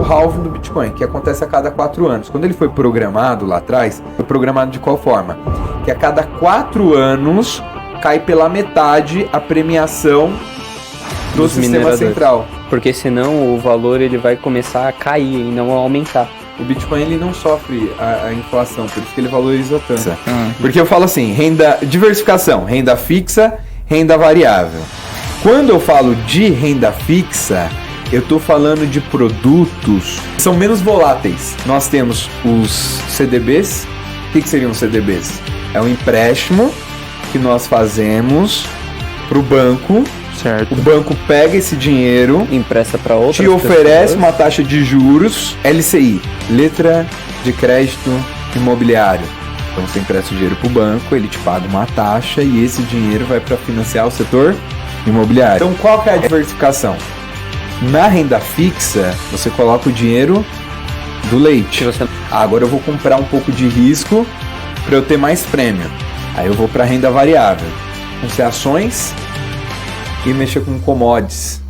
halving do Bitcoin, que acontece a cada 4 anos. Quando ele foi programado lá atrás, foi programado de qual forma? Que a cada 4 anos cai pela metade a premiação do sistema central. Porque senão o valor ele vai começar a cair e não a aumentar. O Bitcoin ele não sofre a inflação, por isso que ele valoriza tanto. Porque eu falo assim, diversificação, renda fixa, renda variável. Quando eu falo de renda fixa, eu estou falando de produtos que são menos voláteis. Nós temos os CDBs. O que seriam os CDBs? É um empréstimo que nós fazemos para o banco. Certo. O banco pega esse dinheiro, empresta para outras te oferece uma taxa de juros, LCI, letra de crédito imobiliário. Então você empresta o dinheiro para o banco, ele te paga uma taxa e esse dinheiro vai para financiar o setor imobiliário. Então qual que é a diversificação? Na renda fixa, você coloca o dinheiro do leite. Agora eu vou comprar um pouco de risco para eu ter mais prêmio. Aí eu vou para renda variável. Vão ser ações e mexer com commodities.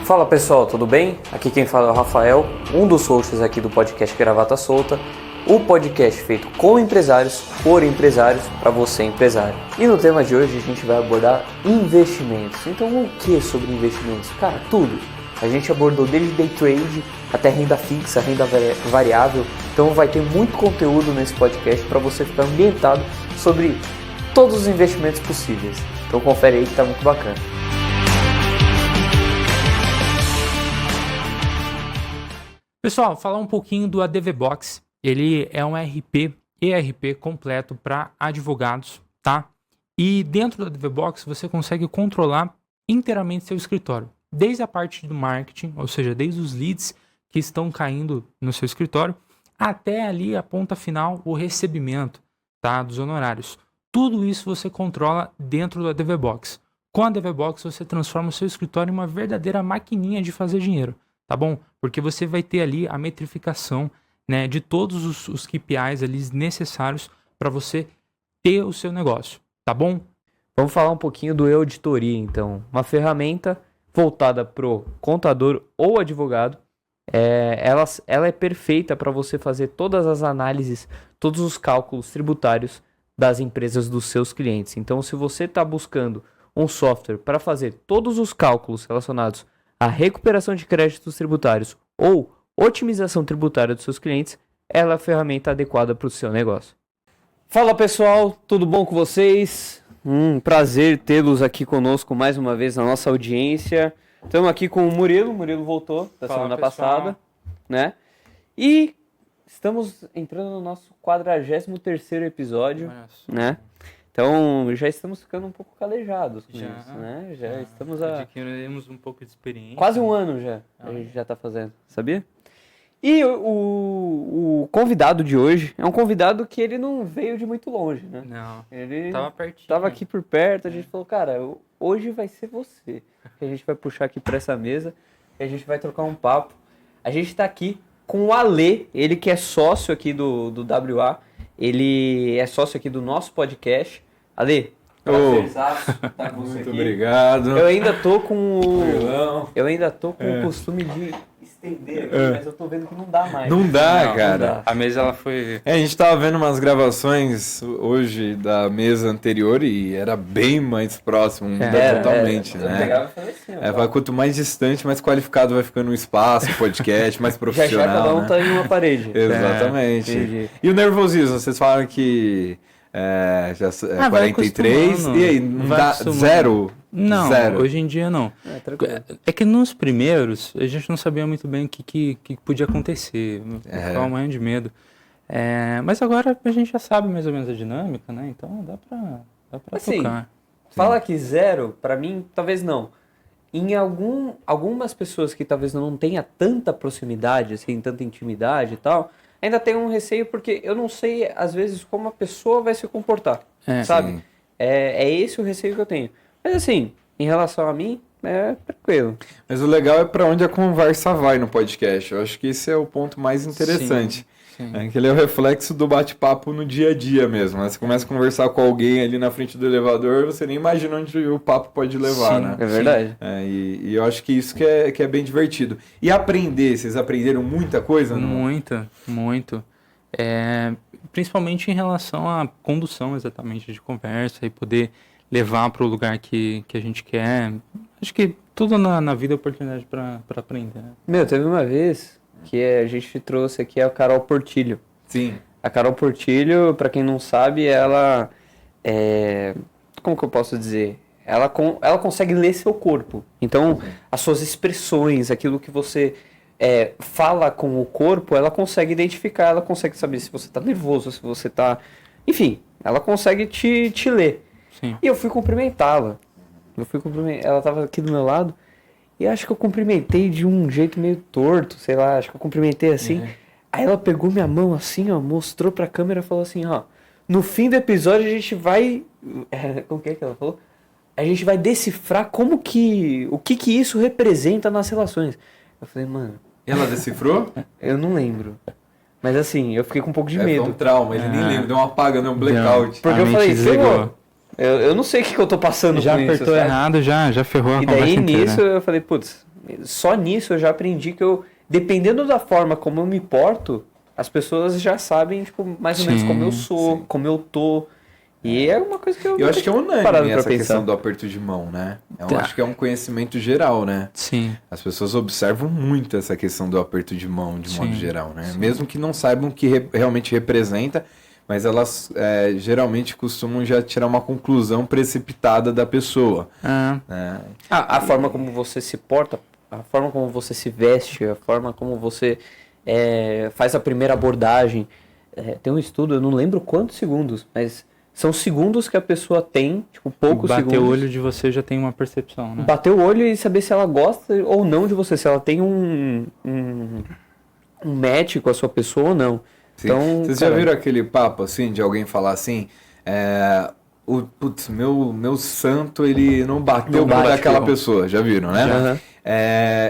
Fala pessoal, tudo bem? Aqui quem fala é o Rafael, um dos hosts aqui do podcast Gravata Solta, o podcast feito com empresários, por empresários, para você empresário. E no tema de hoje a gente vai abordar investimentos. Então o que sobre investimentos? Cara, tudo. A gente abordou desde day trade até renda fixa, renda variável. Então vai ter muito conteúdo nesse podcast para você ficar ambientado sobre todos os investimentos possíveis. Então confere aí que tá muito bacana. Pessoal, falar um pouquinho do ADV Box. Ele é um ERP completo para advogados, tá? E dentro do ADV Box você consegue controlar inteiramente seu escritório. Desde a parte do marketing, ou seja, desde os leads que estão caindo no seu escritório, até ali a ponta final, o recebimento, tá, dos honorários. Tudo isso você controla dentro do ADV Box. Com a ADV Box você transforma o seu escritório em uma verdadeira maquininha de fazer dinheiro, tá bom? Porque você vai ter ali a metrificação, né, de todos os KPIs ali necessários para você ter o seu negócio, tá bom? Vamos falar um pouquinho do e-auditoria, então. Uma ferramenta voltada pro contador ou advogado. Ela é perfeita para você fazer todas as análises, todos os cálculos tributários das empresas dos seus clientes. Então, se você está buscando um software para fazer todos os cálculos relacionados à recuperação de créditos tributários ou otimização tributária dos seus clientes, ela é a ferramenta adequada para o seu negócio. Fala pessoal, tudo bom com vocês? Prazer tê-los aqui conosco mais uma vez na nossa audiência. Estamos aqui com o Murilo voltou da semana passada, né? E estamos entrando no nosso 43º episódio, né? Então já estamos ficando um pouco calejados com isso, né? Já estamos adquirimos um pouco de experiência. Quase um ano já, a gente já está fazendo, sabia? E o convidado de hoje é um convidado que ele não veio de muito longe, né? Não, ele tava pertinho. Tava aqui por perto, a gente falou, cara, hoje vai ser você. Que a gente vai puxar aqui para essa mesa e a gente vai trocar um papo. A gente tá aqui com o Alê, ele que é sócio aqui do WA, ele é sócio aqui do nosso podcast. Alê, prazerzaço estar com você muito aqui. Obrigado. Eu ainda tô com o costume de estender aqui, mas eu tô vendo que não dá mais. Não dá, cara. Não dá. A mesa ela foi... A gente tava vendo umas gravações hoje da mesa anterior e era bem mais próximo, muda totalmente, né? Eu pegava e falei assim, vai quanto mais distante, mais qualificado vai ficando o espaço, o podcast, mais profissional. Já cada um tá em uma parede. Exatamente. E o nervosismo, vocês falaram que já é 43, e aí, não dá zero? Não, zero. Hoje em dia não. É que nos primeiros, a gente não sabia muito bem o que podia acontecer, ficava morrendo de medo. Mas agora a gente já sabe mais ou menos a dinâmica, né? Então dá pra assim, tocar. Fala que zero, pra mim, talvez não. Em algumas pessoas que talvez não tenha tanta proximidade, assim, tanta intimidade e tal, ainda tem um receio porque eu não sei, às vezes, como a pessoa vai se comportar, sabe? Sim. É esse o receio que eu tenho. Mas assim, em relação a mim, é tranquilo. Mas o legal é pra onde a conversa vai no podcast. Eu acho que esse é o ponto mais interessante. Sim. Aquele é o reflexo do bate-papo no dia a dia mesmo, né? Você começa a conversar com alguém ali na frente do elevador, você nem imagina onde o papo pode levar, Sim, né? É verdade. E eu acho que isso que é bem divertido. E aprender, vocês aprenderam muita coisa? Não? Muito. Principalmente em relação à condução exatamente de conversa e poder levar para o lugar que a gente quer. Acho que tudo na vida é oportunidade para aprender. Né? Meu, teve uma vez que a gente trouxe aqui a Carol Portilho. Sim. A Carol Portilho, pra quem não sabe, ela como que eu posso dizer? Ela consegue ler seu corpo. Então, as suas expressões, aquilo que você fala com o corpo, ela consegue identificar, ela consegue saber se você tá nervoso, se você tá... Enfim, ela consegue te ler. Sim. E eu fui cumprimentá-la. Ela tava aqui do meu lado. E acho que eu cumprimentei de um jeito meio torto, sei lá, acho que eu cumprimentei assim. Aí ela pegou minha mão assim, ó, mostrou pra câmera e falou assim, ó, no fim do episódio a gente vai... Como que é que ela falou? A gente vai decifrar o que isso representa nas relações. Eu falei, mano... Ela decifrou? Eu não lembro. Mas assim, eu fiquei com um pouco de Foi medo. um trauma, ele nem lembra, deu uma apaga, deu um blackout. Porque A eu mente falei, desligou. ferrou. Eu não sei o que eu tô passando Já com isso, apertou sabe? errado, já ferrou a E conversa daí inteira. nisso eu falei, putz, só nisso eu já aprendi que dependendo da forma como eu me porto, as pessoas já sabem, tipo, mais ou menos Sim, como eu sou, sim. como eu tô. E é uma coisa que eu Eu acho que é parado unânime pra essa pensar. questão do aperto de mão, né? Eu Tá. acho que é um conhecimento geral, né? Sim. As pessoas observam muito essa questão do aperto de mão, de modo Sim, geral, né? sim. Mesmo que não saibam o que realmente representa, mas elas geralmente costumam já tirar uma conclusão precipitada da pessoa, né? A forma como você se porta, a forma como você se veste, a forma como você faz a primeira abordagem. Tem um estudo, eu não lembro quantos segundos, mas são segundos que a pessoa tem, tipo, poucos Bater segundos. o olho de você já tem uma percepção, né? Bater o olho e saber se ela gosta ou não de você, se ela tem um match com a sua pessoa ou não. Sim. Então, Vocês cara, já viram aquele papo, assim, de alguém falar assim, meu santo, ele não bateu Não com bate, daquela não. pessoa, já viram, né? Aham.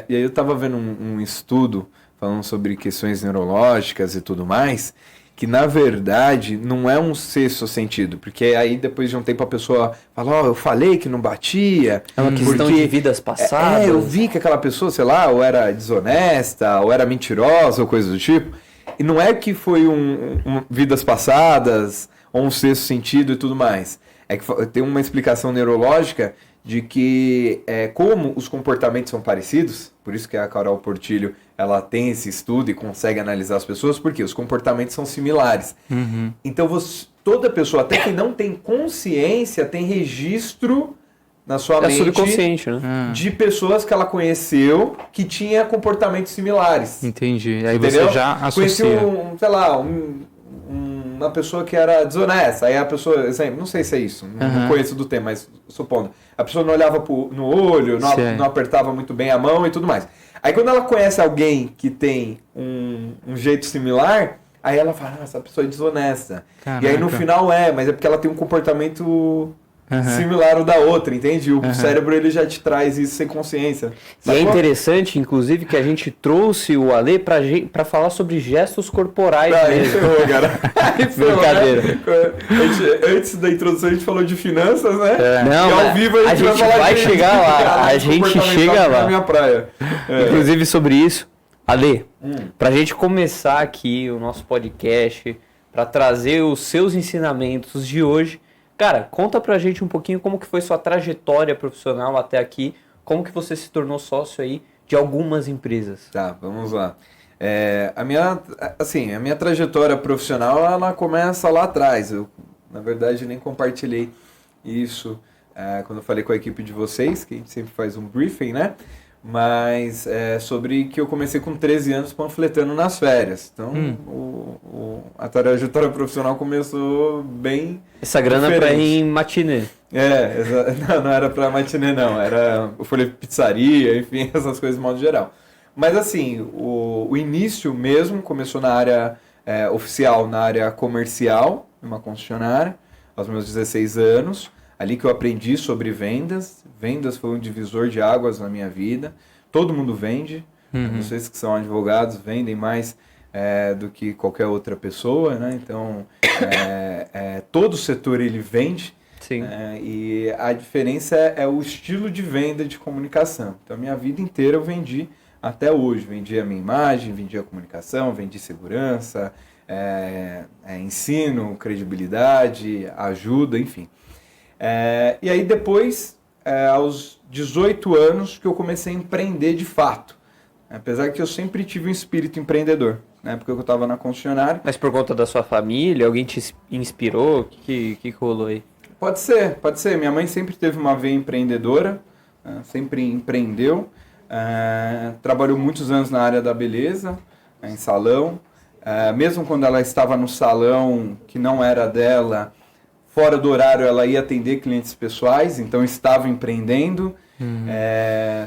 E aí eu tava vendo um estudo falando sobre questões neurológicas e tudo mais, que na verdade não é um sexto sentido, porque aí depois de um tempo a pessoa fala, eu falei que não batia, É uma questão porque de vidas passadas. eu vi que aquela pessoa, sei lá, ou era desonesta, ou era mentirosa, ou coisa do tipo, e não é que foi vidas passadas, ou um sexto sentido e tudo mais, é que tem uma explicação neurológica de que como os comportamentos são parecidos, por isso que a Carol Portilho ela tem esse estudo e consegue analisar as pessoas, porque os comportamentos são similares. Uhum. Então toda pessoa, até que não tem consciência, tem registro na sua É mente subconsciente, né? de pessoas que ela conheceu que tinha comportamentos similares. Entendi. Aí Entendeu? você já Conheci associa. sei lá, uma pessoa que era desonesta. Aí a pessoa, exemplo, não sei se é isso, não conheço do tema, mas supondo. A pessoa não olhava no olho, não apertava muito bem a mão e tudo mais. Aí quando ela conhece alguém que tem um jeito similar, aí ela fala, essa pessoa é desonesta. Caraca. E aí no final mas é porque ela tem um comportamento similar ao da outra, entende? O cérebro ele já te traz isso sem consciência. E é interessante, inclusive, que a gente trouxe o Ale pra falar sobre gestos corporais Aí mesmo. ferrou, cara. Aí ferrou, Brincadeira. né? Antes da introdução a gente falou de finanças, né? Não, E ao mas vivo a gente vai de chegar lá, a gente comportamental chega lá. na minha praia. Inclusive sobre isso, Ale, pra gente começar aqui o nosso podcast, pra trazer os seus ensinamentos de hoje, cara, conta pra gente um pouquinho como que foi sua trajetória profissional até aqui, como que você se tornou sócio aí de algumas empresas. Tá, vamos lá. A minha trajetória profissional, ela começa lá atrás. Eu, na verdade, nem compartilhei isso quando eu falei com a equipe de vocês, que a gente sempre faz um briefing, né? Mas sobre que eu comecei com 13 anos panfletando nas férias. Então, a trajetória profissional começou bem Essa grana é pra ir diferente. em matinê. Não era pra matinê, não. Eu falei pizzaria, enfim, essas coisas de modo geral. Mas assim, o início mesmo começou na área oficial, na área comercial, numa concessionária, aos meus 16 anos. Ali que eu aprendi sobre vendas. Vendas foi um divisor de águas na minha vida. Todo mundo vende. Vocês que são advogados vendem mais do que qualquer outra pessoa, né? Então, todo setor ele vende. Sim. E a diferença é o estilo de venda de comunicação. Então, a minha vida inteira eu vendi até hoje. Vendi a minha imagem, vendi a comunicação, vendi segurança, ensino, credibilidade, ajuda, enfim. E aí depois, aos 18 anos, que eu comecei a empreender de fato. Apesar que eu sempre tive um espírito empreendedor, na época que eu estava na concessionária. Mas por conta da sua família, alguém te inspirou? O que rolou aí? Pode ser. Minha mãe sempre teve uma veia empreendedora, sempre empreendeu. Trabalhou muitos anos na área da beleza, em salão. Mesmo quando ela estava no salão que não era dela, fora do horário ela ia atender clientes pessoais, então estava empreendendo.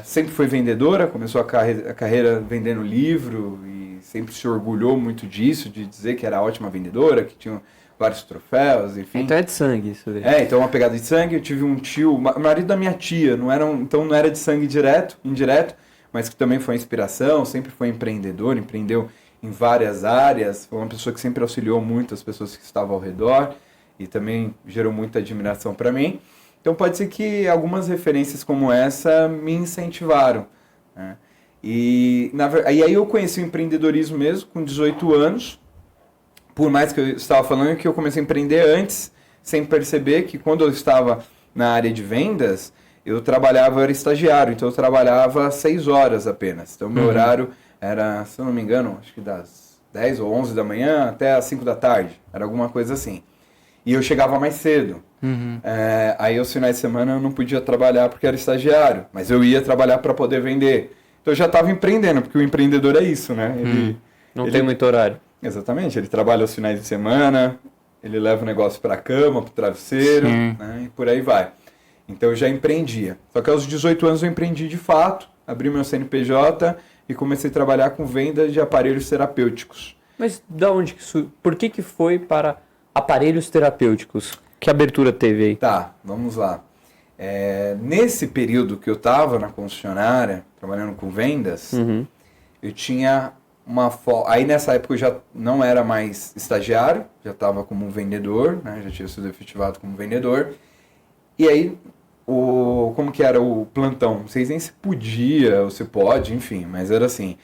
Sempre foi vendedora, começou a carreira vendendo livro e sempre se orgulhou muito disso, de dizer que era ótima vendedora, que tinha vários troféus, enfim. Então é de sangue isso aí. Então uma pegada de sangue. Eu tive um tio, marido da minha tia, então não era de sangue indireto, mas que também foi inspiração, sempre foi empreendedor, empreendeu em várias áreas, foi uma pessoa que sempre auxiliou muito as pessoas que estavam ao redor e também gerou muita admiração para mim. Então pode ser que algumas referências como essa me incentivaram, né? E aí eu conheci o empreendedorismo mesmo com 18 anos, por mais que eu estava falando que eu comecei a empreender antes, sem perceber que quando eu estava na área de vendas, eu era estagiário, então eu trabalhava 6 horas apenas. Então meu horário era, se eu não me engano, acho que das 10 ou 11 da manhã até as 5 da tarde, era alguma coisa assim. E eu chegava mais cedo. Aí os finais de semana eu não podia trabalhar porque era estagiário, mas eu ia trabalhar para poder vender. Então eu já estava empreendendo, porque o empreendedor é isso, né? Não tem muito horário. Exatamente, ele trabalha os finais de semana, ele leva o negócio para a cama, para o travesseiro, né? E por aí vai. Então eu já empreendia. Só que aos 18 anos eu empreendi de fato, abri meu CNPJ e comecei a trabalhar com venda de aparelhos terapêuticos. Mas da onde por que foi para aparelhos terapêuticos? Que abertura teve aí? Tá, vamos lá. Nesse período que eu estava na concessionária, trabalhando com vendas, eu tinha aí nessa época eu já não era mais estagiário, já estava como vendedor, né? Já tinha sido efetivado como vendedor. E aí, como que era o plantão? Não sei nem se podia ou se pode, enfim, mas era assim.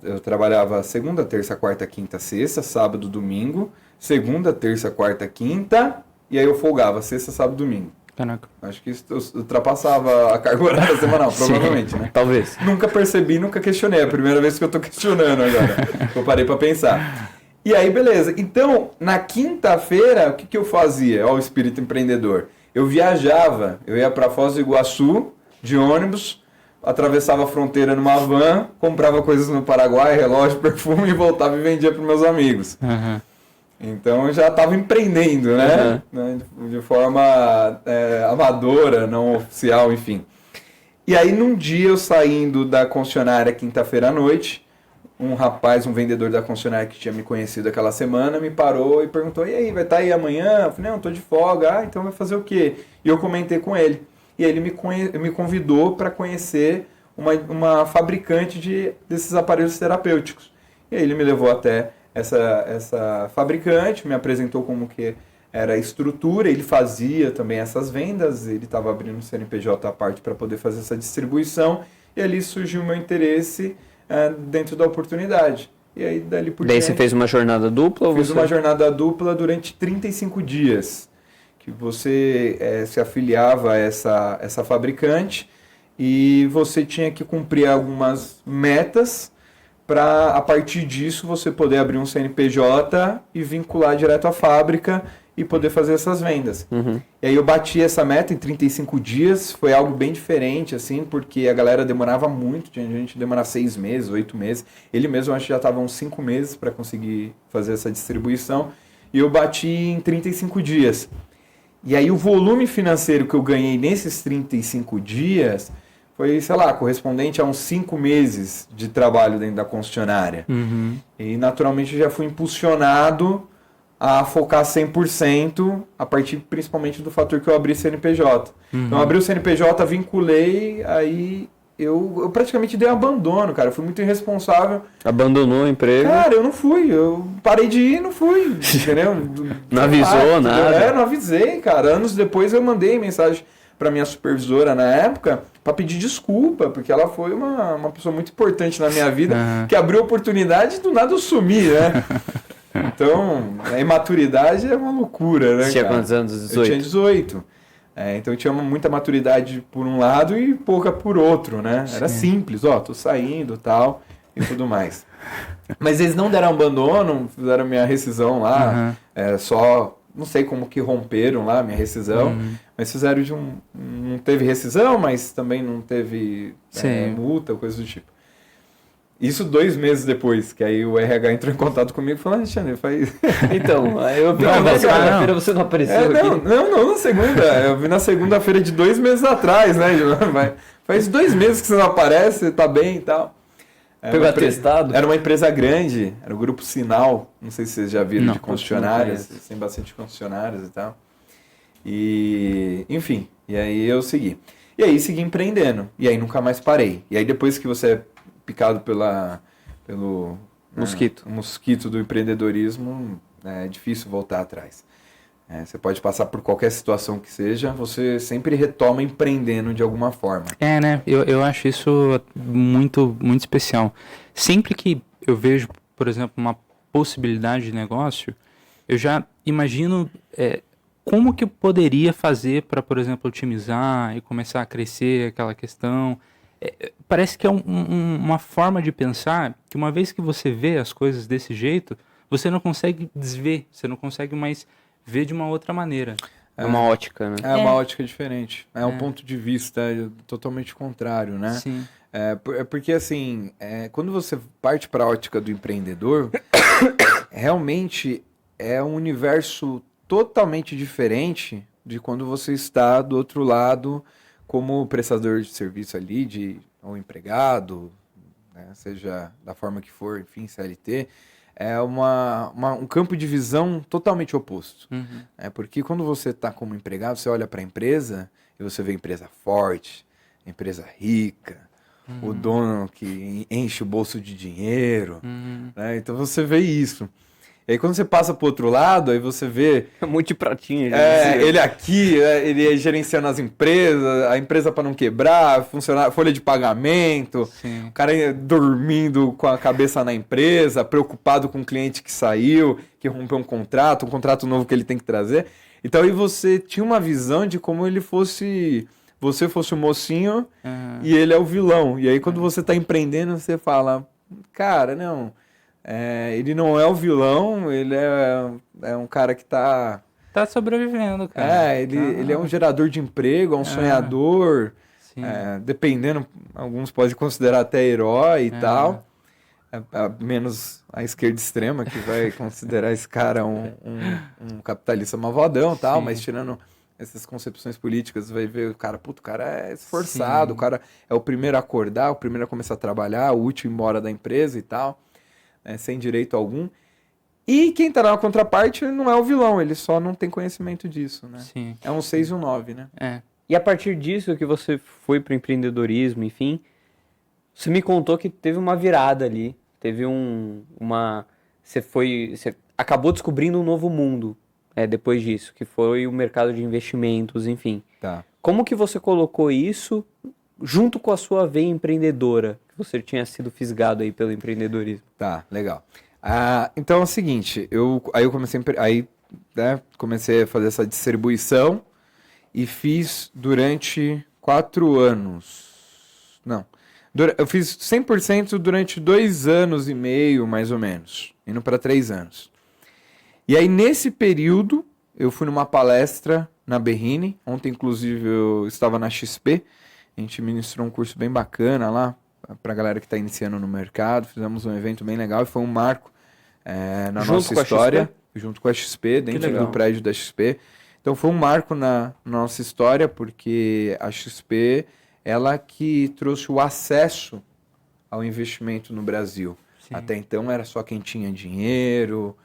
Eu trabalhava segunda, terça, quarta, quinta, sexta, sábado, domingo, segunda, terça, quarta, quinta, e aí eu folgava sexta, sábado, domingo. Caraca. Acho que isso ultrapassava a carga horária semanal, provavelmente, né? Talvez. Nunca percebi, nunca questionei. É a primeira vez que eu tô questionando agora. Eu parei pra pensar. E aí, beleza. Então, na quinta-feira, o que eu fazia? Ó, o espírito empreendedor. Eu viajava. Eu ia pra Foz do Iguaçu, de ônibus, atravessava a fronteira numa van, comprava coisas no Paraguai, relógio, perfume, e voltava e vendia pros meus amigos. Então eu já estava empreendendo, né? De forma amadora, não oficial, enfim. E aí num dia eu saindo da concessionária quinta-feira à noite, um rapaz, um vendedor da concessionária que tinha me conhecido aquela semana, me parou e perguntou: e aí, vai estar aí amanhã? Eu falei: não, tô de folga. Então vai fazer o quê? E eu comentei com ele. E ele me convidou para conhecer uma fabricante desses aparelhos terapêuticos. E aí ele me levou até essa fabricante, me apresentou como que era a estrutura, ele fazia também essas vendas, ele estava abrindo o CNPJ à parte para poder fazer essa distribuição, e ali surgiu o meu interesse dentro da oportunidade. E aí dali por Daí diante, você fez uma jornada dupla? fiz uma jornada dupla durante 35 dias, que você se afiliava a essa fabricante e você tinha que cumprir algumas metas para, a partir disso, você poder abrir um CNPJ e vincular direto à fábrica e poder fazer essas vendas. E aí eu bati essa meta em 35 dias, foi algo bem diferente, assim, porque a galera demorava muito, tinha gente que demorava 6 meses, 8 meses. Ele mesmo, acho que já estava uns 5 meses para conseguir fazer essa distribuição, e eu bati em 35 dias. E aí o volume financeiro que eu ganhei nesses 35 dias foi, sei lá, correspondente a uns 5 meses de trabalho dentro da concessionária. E naturalmente eu já fui impulsionado a focar 100% a partir principalmente do fator que eu abri CNPJ. Então eu abri o CNPJ, vinculei, aí eu praticamente dei um abandono, cara. Eu fui muito irresponsável. Abandonou o emprego. Cara, eu não fui. Eu parei de ir e não fui. Entendeu? Não avisou nada. Não avisei, cara. Anos depois eu mandei mensagem pra minha supervisora na época pra pedir desculpa, porque ela foi uma pessoa muito importante na minha vida, que abriu oportunidade e do nada eu sumi, né? Então, a imaturidade é uma loucura, né? Você tinha cara? quantos anos? 18? Eu tinha 18. Então eu tinha muita maturidade por um lado e pouca por outro, né? Era simples, tô saindo tal e tudo mais. Mas eles não deram abandono, fizeram minha rescisão lá, só, não sei como que romperam lá minha rescisão, mas fizeram não teve rescisão, mas também não teve multa, coisa do tipo. Isso 2 meses depois, que aí o RH entrou em contato comigo e falou, Alexandre, faz... Então, eu vi na segunda-feira você não apareceu aqui. Não, na segunda. Eu vi na segunda-feira de 2 meses atrás, né? Faz 2 meses que você não aparece, tá bem e tal. Pegou atestado? Era uma empresa grande, era o Grupo Sinal, não sei se vocês já viram, Não, de concessionárias, não tem bastante concessionárias e tal. E, enfim, e aí eu segui. E aí segui empreendendo, e aí nunca mais parei. E aí depois que você é picado pelo mosquito. O mosquito do empreendedorismo, é difícil voltar atrás. Você pode passar por qualquer situação que seja, você sempre retoma empreendendo de alguma forma. Né? Eu acho isso muito, muito especial. Sempre que eu vejo, por exemplo, uma possibilidade de negócio, eu já imagino como que eu poderia fazer para, por exemplo, otimizar e começar a crescer aquela questão. Parece que é uma forma de pensar que uma vez que você vê as coisas desse jeito, você não consegue desver, você não consegue mais ver de uma outra maneira. É uma ótica, né? É uma ótica diferente. É um ponto de vista totalmente contrário, né? Sim. Porque, assim, quando você parte para a ótica do empreendedor, realmente é um universo totalmente diferente de quando você está do outro lado como prestador de serviço ali, ou empregado, né, seja da forma que for, enfim, CLT, é um campo de visão totalmente oposto. Porque quando você está como empregado, você olha para a empresa e você vê a empresa forte, a empresa rica, o dono que enche o bolso de dinheiro, né? Então você vê isso. E aí quando você passa pro outro lado, aí você vê... Um monte de pratinho. ele aqui, ele gerenciando as empresas, a empresa para não quebrar, folha de pagamento, Sim. o cara dormindo com a cabeça na empresa, preocupado com o cliente que saiu, que rompeu um contrato novo que ele tem que trazer. Então aí você tinha uma visão de como você fosse o mocinho e ele é o vilão. E aí quando você está empreendendo, você fala, cara, não... ele não é o vilão, ele é um cara que tá sobrevivendo, cara. Ele é um gerador de emprego, é um sonhador, Sim. dependendo, alguns podem considerar até herói e tal, menos a esquerda extrema, que vai considerar esse cara um capitalista malvadão e tal, Sim. mas tirando essas concepções políticas, vai ver o cara, o cara é esforçado, Sim. o cara é o primeiro a acordar, o primeiro a começar a trabalhar, o último embora da empresa e tal. Sem direito algum. E quem tá na contraparte não é o vilão, ele só não tem conhecimento disso, né? Sim. É um 6 e um 9, né? E a partir disso que você foi pro empreendedorismo, enfim, você me contou que teve uma virada ali, teve você acabou descobrindo um novo mundo, depois disso, que foi o mercado de investimentos, enfim. Tá. Como que você colocou isso junto com a sua veia empreendedora, que você tinha sido fisgado aí pelo empreendedorismo? Tá, legal. Então é o seguinte, comecei a fazer essa distribuição e fiz durante 4 anos. Não, eu fiz 100% durante 2 anos e meio, mais ou menos, indo para 3 anos. E aí nesse período, eu fui numa palestra na Berrini, ontem inclusive eu estava na XP, a gente ministrou um curso bem bacana lá, pra galera que está iniciando no mercado, fizemos um evento bem legal e foi um marco na nossa história, junto com a XP, dentro do prédio da XP. Então foi um marco na nossa história, porque a XP, ela que trouxe o acesso ao investimento no Brasil. Sim. Até então era só quem tinha dinheiro,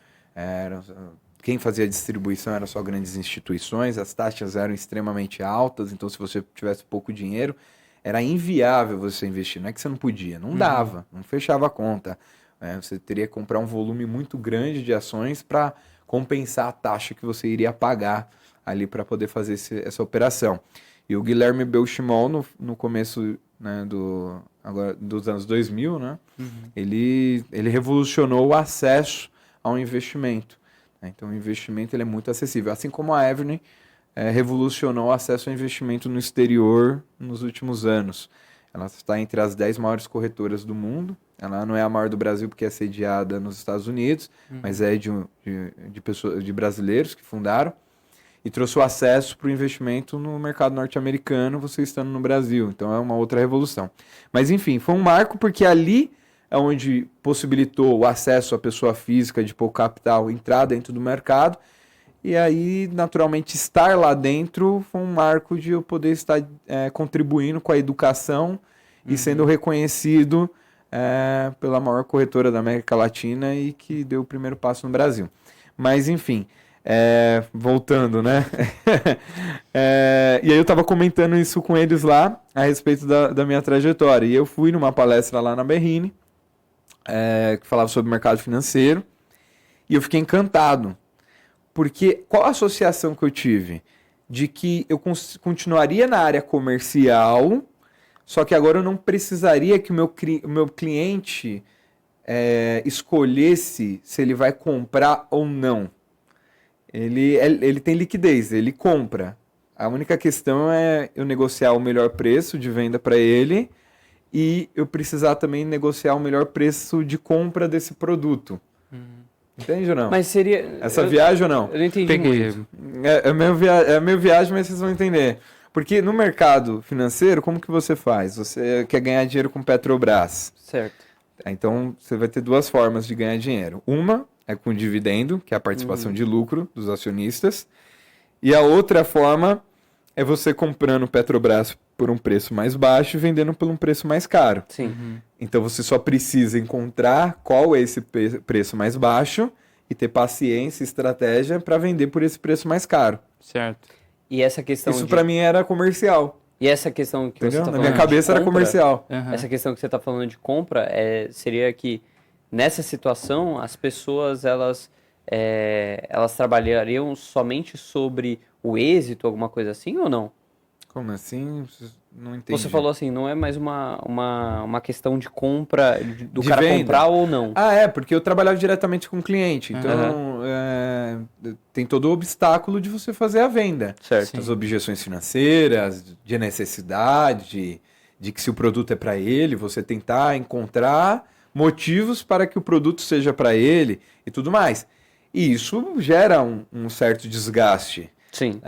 quem fazia distribuição era só grandes instituições, as taxas eram extremamente altas, então se você tivesse pouco dinheiro, era inviável você investir. Não é que você não podia, não dava, não fechava a conta. Você teria que comprar um volume muito grande de ações para compensar a taxa que você iria pagar ali para poder fazer essa operação. E o Guilherme Belchimol, no começo, né, dos anos 2000, né, ele revolucionou o acesso ao investimento. Né? Então, o investimento ele é muito acessível. Assim como a Avenue revolucionou o acesso ao investimento no exterior nos últimos anos. Ela está entre as 10 maiores corretoras do mundo. Ela não é a maior do Brasil porque é sediada nos Estados Unidos, mas é de brasileiros que fundaram. E trouxe o acesso para o investimento no mercado norte-americano, você estando no Brasil. Então é uma outra revolução. Mas enfim, foi um marco porque ali é onde possibilitou o acesso à pessoa física de pouco capital entrar dentro do mercado. E aí, naturalmente, estar lá dentro foi um marco de eu poder estar contribuindo com a educação e sendo reconhecido pela maior corretora da América Latina e que deu o primeiro passo no Brasil. Mas enfim... voltando, né? E aí eu tava comentando isso com eles lá a respeito da minha trajetória. E eu fui numa palestra lá na Berrine, que falava sobre mercado financeiro, e eu fiquei encantado. Porque qual a associação que eu tive? De que eu continuaria na área comercial, só que agora eu não precisaria que o meu cliente escolhesse se ele vai comprar ou não. Ele tem liquidez, ele compra. A única questão é eu negociar o melhor preço de venda para ele e eu precisar também negociar o melhor preço de compra desse produto. Entende ou não? Mas seria... Essa viagem ou não? Eu não entendi muito. É meio viagem, mas vocês vão entender. Porque no mercado financeiro, como que você faz? Você quer ganhar dinheiro com Petrobras. Certo. Então, você vai ter duas formas de ganhar dinheiro. Uma é com dividendo, que é a participação de lucro dos acionistas. E a outra forma é você comprando Petrobras por um preço mais baixo e vendendo por um preço mais caro. Sim. Então você só precisa encontrar qual é esse preço mais baixo e ter paciência e estratégia para vender por esse preço mais caro. Certo. E essa questão Isso para mim era comercial. E essa questão que você Entendeu? está Na falando minha de cabeça era compra, comercial. Essa questão que você está falando de compra seria que nessa situação as pessoas elas trabalhariam somente sobre o êxito, alguma coisa assim ou não? Como assim? Não entendi. Você falou assim, não é mais uma questão de compra, do De cara venda. comprar ou não. Porque eu trabalhava diretamente com o cliente. Então, tem todo o obstáculo de você fazer a venda. Certo. As objeções financeiras, de necessidade, de que se o produto é para ele, você tentar encontrar motivos para que o produto seja para ele e tudo mais. E isso gera um certo desgaste. Sim.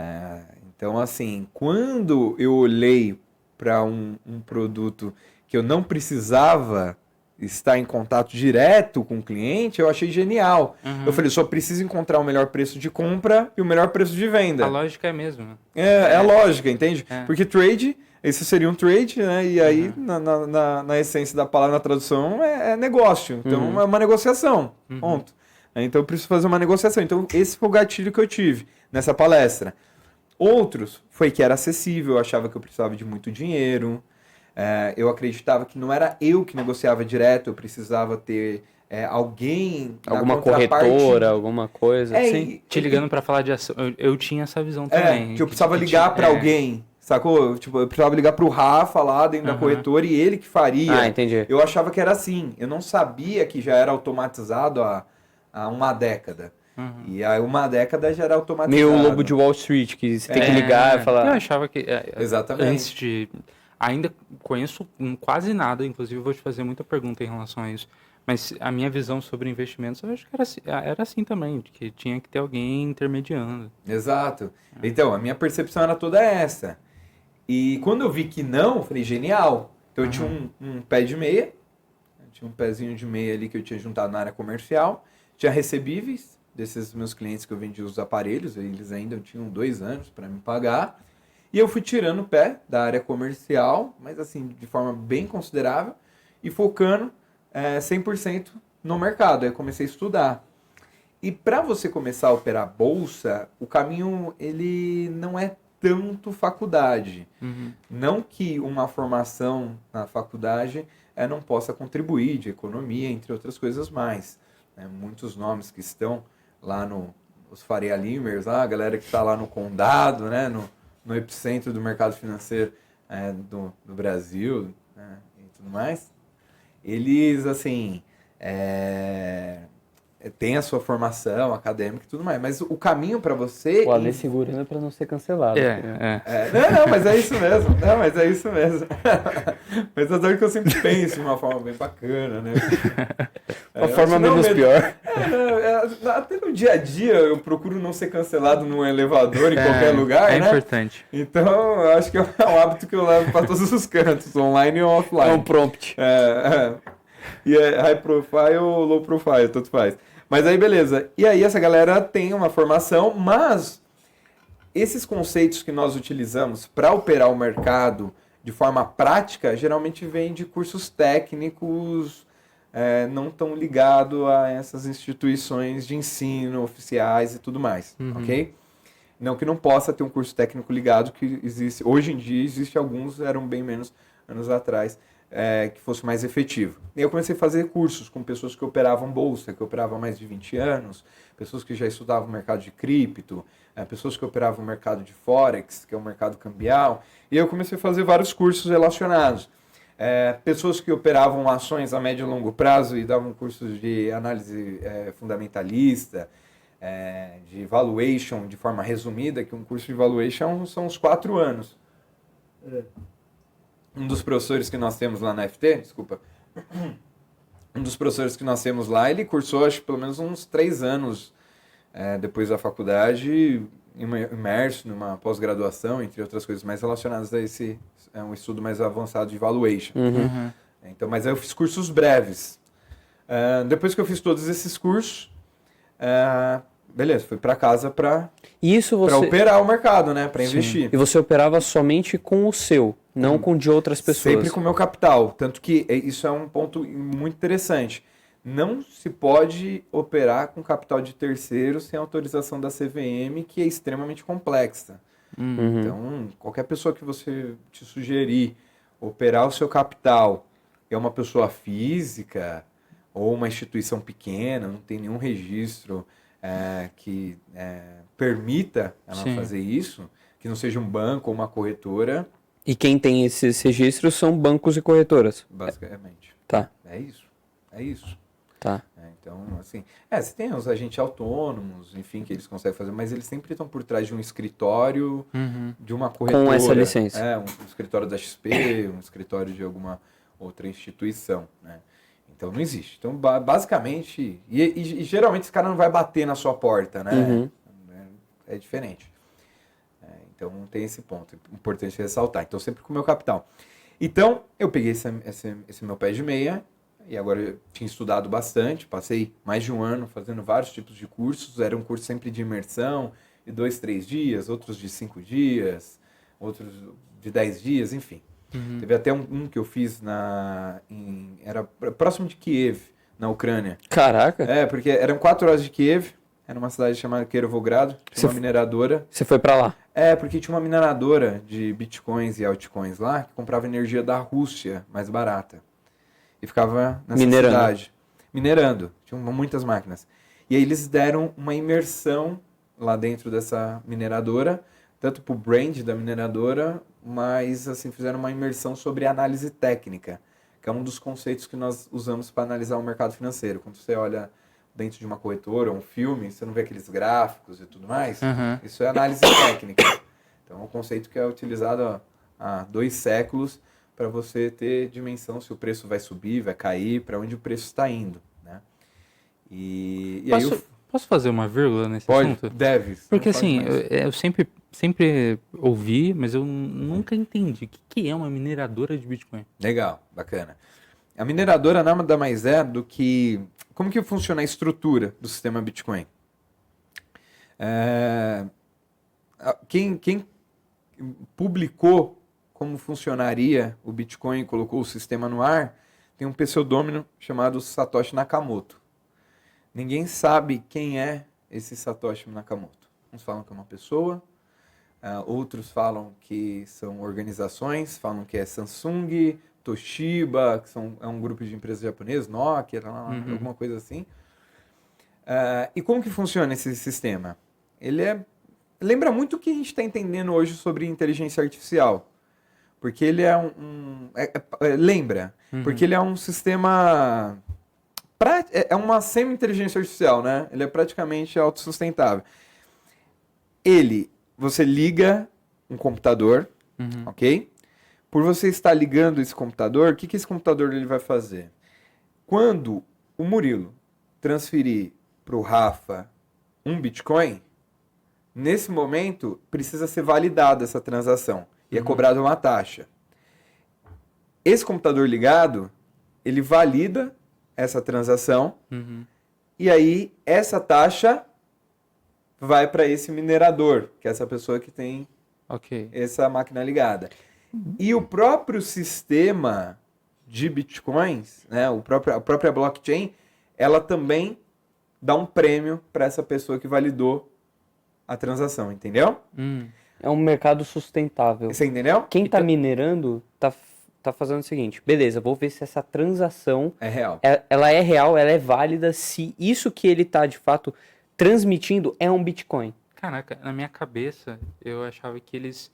Então, assim, quando eu olhei para um produto que eu não precisava estar em contato direto com o cliente, eu achei genial. Eu falei, só preciso encontrar o melhor preço de compra e o melhor preço de venda. A lógica é a mesma. É a lógica, entende? É. Porque trade, esse seria um trade, né? E aí, na essência da palavra, na tradução, é negócio. Então, é uma negociação. Ponto. Então, eu preciso fazer uma negociação. Então, esse foi o gatilho que eu tive nessa palestra. Outros foi que era acessível, eu achava que eu precisava de muito dinheiro. Eu acreditava que não era eu que negociava direto, eu precisava ter alguém... Alguma corretora, alguma coisa assim. E, Te ligando para falar de ação. Eu tinha essa visão também. que eu precisava ligar para alguém, sacou? Tipo, eu precisava ligar pro Rafa lá dentro da corretora e ele que faria. Entendi. Eu achava que era assim. Eu não sabia que já era automatizado há uma década. E há uma década já era automatizado. Meio o Lobo de Wall Street, que você tem que ligar e falar... Eu achava que... Exatamente. Antes de... Ainda conheço quase nada, inclusive vou te fazer muita pergunta em relação a isso. Mas a minha visão sobre investimentos, eu acho que era assim também, que tinha que ter alguém intermediando. Exato. Então, a minha percepção era toda essa. E quando eu vi que não, eu falei, genial. Então eu tinha um pé de meia, tinha um pezinho de meia ali que eu tinha juntado na área comercial, tinha recebíveis desses meus clientes que eu vendia os aparelhos, eles ainda tinham 2 anos para me pagar, e eu fui tirando o pé da área comercial, mas assim, de forma bem considerável, e focando 100% no mercado. Aí eu comecei a estudar. E para você começar a operar bolsa, o caminho ele não é tanto faculdade. Uhum. Não que uma formação na faculdade não possa contribuir de economia, entre outras coisas mais. Né? Muitos nomes que estão lá os Faria Limers, a galera que está lá no Condado, né? no epicentro do mercado financeiro do Brasil, né? E tudo mais, eles, assim, têm a sua formação acadêmica e tudo mais, mas o caminho para você... O Ale segurando para não ser cancelado. Não, mas é isso mesmo. Não, mas é isso mesmo. Mas é que eu sempre penso de uma forma bem bacana, né? Uma forma menos pior. Até no dia a dia eu procuro não ser cancelado num elevador em qualquer lugar, né? É importante. Então, eu acho que é um hábito que eu levo para todos os cantos, online e offline. É um prompt. E é high profile ou low profile, tanto faz. Mas aí, beleza. E aí, essa galera tem uma formação, mas esses conceitos que nós utilizamos para operar o mercado de forma prática, geralmente vêm de cursos técnicos não tão ligados a essas instituições de ensino oficiais e tudo mais, ok? Não que não possa ter um curso técnico ligado, que existe, hoje em dia existe alguns, eram bem menos anos atrás, que fosse mais efetivo. E eu comecei a fazer cursos com pessoas que operavam bolsa, que operavam há mais de 20 anos, pessoas que já estudavam o mercado de cripto, pessoas que operavam o mercado de Forex, que é o mercado cambial, e eu comecei a fazer vários cursos relacionados. Pessoas que operavam ações a médio e longo prazo e davam cursos de análise fundamentalista, de valuation de forma resumida, que um curso de valuation são uns 4 anos. Um dos professores que nós temos lá na FT, desculpa, um dos professores que nós temos lá, ele cursou acho pelo menos uns 3 anos depois da faculdade, imerso numa pós-graduação, entre outras coisas mais relacionadas a esse um estudo mais avançado de valuation. Então, mas aí eu fiz cursos breves. Depois que eu fiz todos esses cursos, beleza, fui para casa para operar o mercado, né, para investir. E você operava somente com o seu, não com de outras pessoas? Sempre com o meu capital, tanto que isso é um ponto muito interessante. Não se pode operar com capital de terceiros sem autorização da CVM, que é extremamente complexa. Então, qualquer pessoa que você te sugerir operar o seu capital é uma pessoa física ou uma instituição pequena, não tem nenhum registro que permita ela fazer isso, que não seja um banco ou uma corretora. E quem tem esses registros são bancos e corretoras? Basicamente. Tá. É isso. Tá. Então, assim, você tem os agentes autônomos, enfim, que eles conseguem fazer, mas eles sempre estão por trás de um escritório, de uma corretora. Com essa licença. Um escritório da XP, um escritório de alguma outra instituição, né? Então, não existe. Então, basicamente, e geralmente esse cara não vai bater na sua porta, né? É diferente. Então, tem esse ponto, importante ressaltar. Então, sempre com o meu capital. Então, eu peguei esse meu pé de meia, e agora eu tinha estudado bastante, passei mais de 1 ano fazendo vários tipos de cursos, era um curso sempre de imersão, de 2, 3 dias, outros de 5 dias, outros de 10 dias, enfim. Teve até um que eu fiz era próximo de Kiev, na Ucrânia. Caraca! Porque eram 4 horas de Kiev, era uma cidade chamada Kirovograd, tinha uma mineradora. Você foi pra lá? Porque tinha uma mineradora de bitcoins e altcoins lá, que comprava energia da Rússia, mais barata. E ficava nessa cidade, minerando. Tinham muitas máquinas. E aí eles deram uma imersão lá dentro dessa mineradora, tanto para o brand da mineradora, mas assim, fizeram uma imersão sobre análise técnica, que é um dos conceitos que nós usamos para analisar o mercado financeiro. Quando você olha dentro de uma corretora, um filme, você não vê aqueles gráficos e tudo mais. Isso é análise técnica. Então é um conceito que é utilizado há 2 séculos para você ter dimensão se o preço vai subir, vai cair, para onde o preço está indo, né? Posso fazer uma vírgula nesse assunto? Deve. Porque assim, eu sempre ouvi, mas eu nunca entendi. O que é uma mineradora de Bitcoin? Legal, bacana. A mineradora nada mais é do que... Como que funciona a estrutura do sistema Bitcoin? Quem publicou como funcionaria o Bitcoin e colocou o sistema no ar, tem um pseudônimo chamado Satoshi Nakamoto. Ninguém sabe quem é esse Satoshi Nakamoto. Uns falam que é uma pessoa, outros falam que são organizações, falam que é Samsung, Toshiba, que é um grupo de empresas japonesas, Nokia, alguma coisa assim. E como que funciona esse sistema? Lembra muito o que a gente está entendendo hoje sobre inteligência artificial. Porque ele é lembra, porque ele é um sistema... É uma semi-inteligência artificial, né? Ele é praticamente autossustentável. Você liga um computador, ok? Por você estar ligando esse computador, o que esse computador ele vai fazer? Quando o Murilo transferir para o Rafa um Bitcoin, nesse momento precisa ser validada essa transação e é cobrada uma taxa. Esse computador ligado, ele valida essa transação e aí essa taxa vai para esse minerador, que é essa pessoa que tem essa máquina ligada. E o próprio sistema de bitcoins, né, a própria blockchain, ela também dá um prêmio para essa pessoa que validou a transação, entendeu? É um mercado sustentável. Você entendeu? Quem está minerando tá fazendo o seguinte, beleza, vou ver se essa transação é real. Ela é real, ela é válida, se isso que ele está de fato transmitindo é um Bitcoin. Caraca, na minha cabeça, eu achava que eles...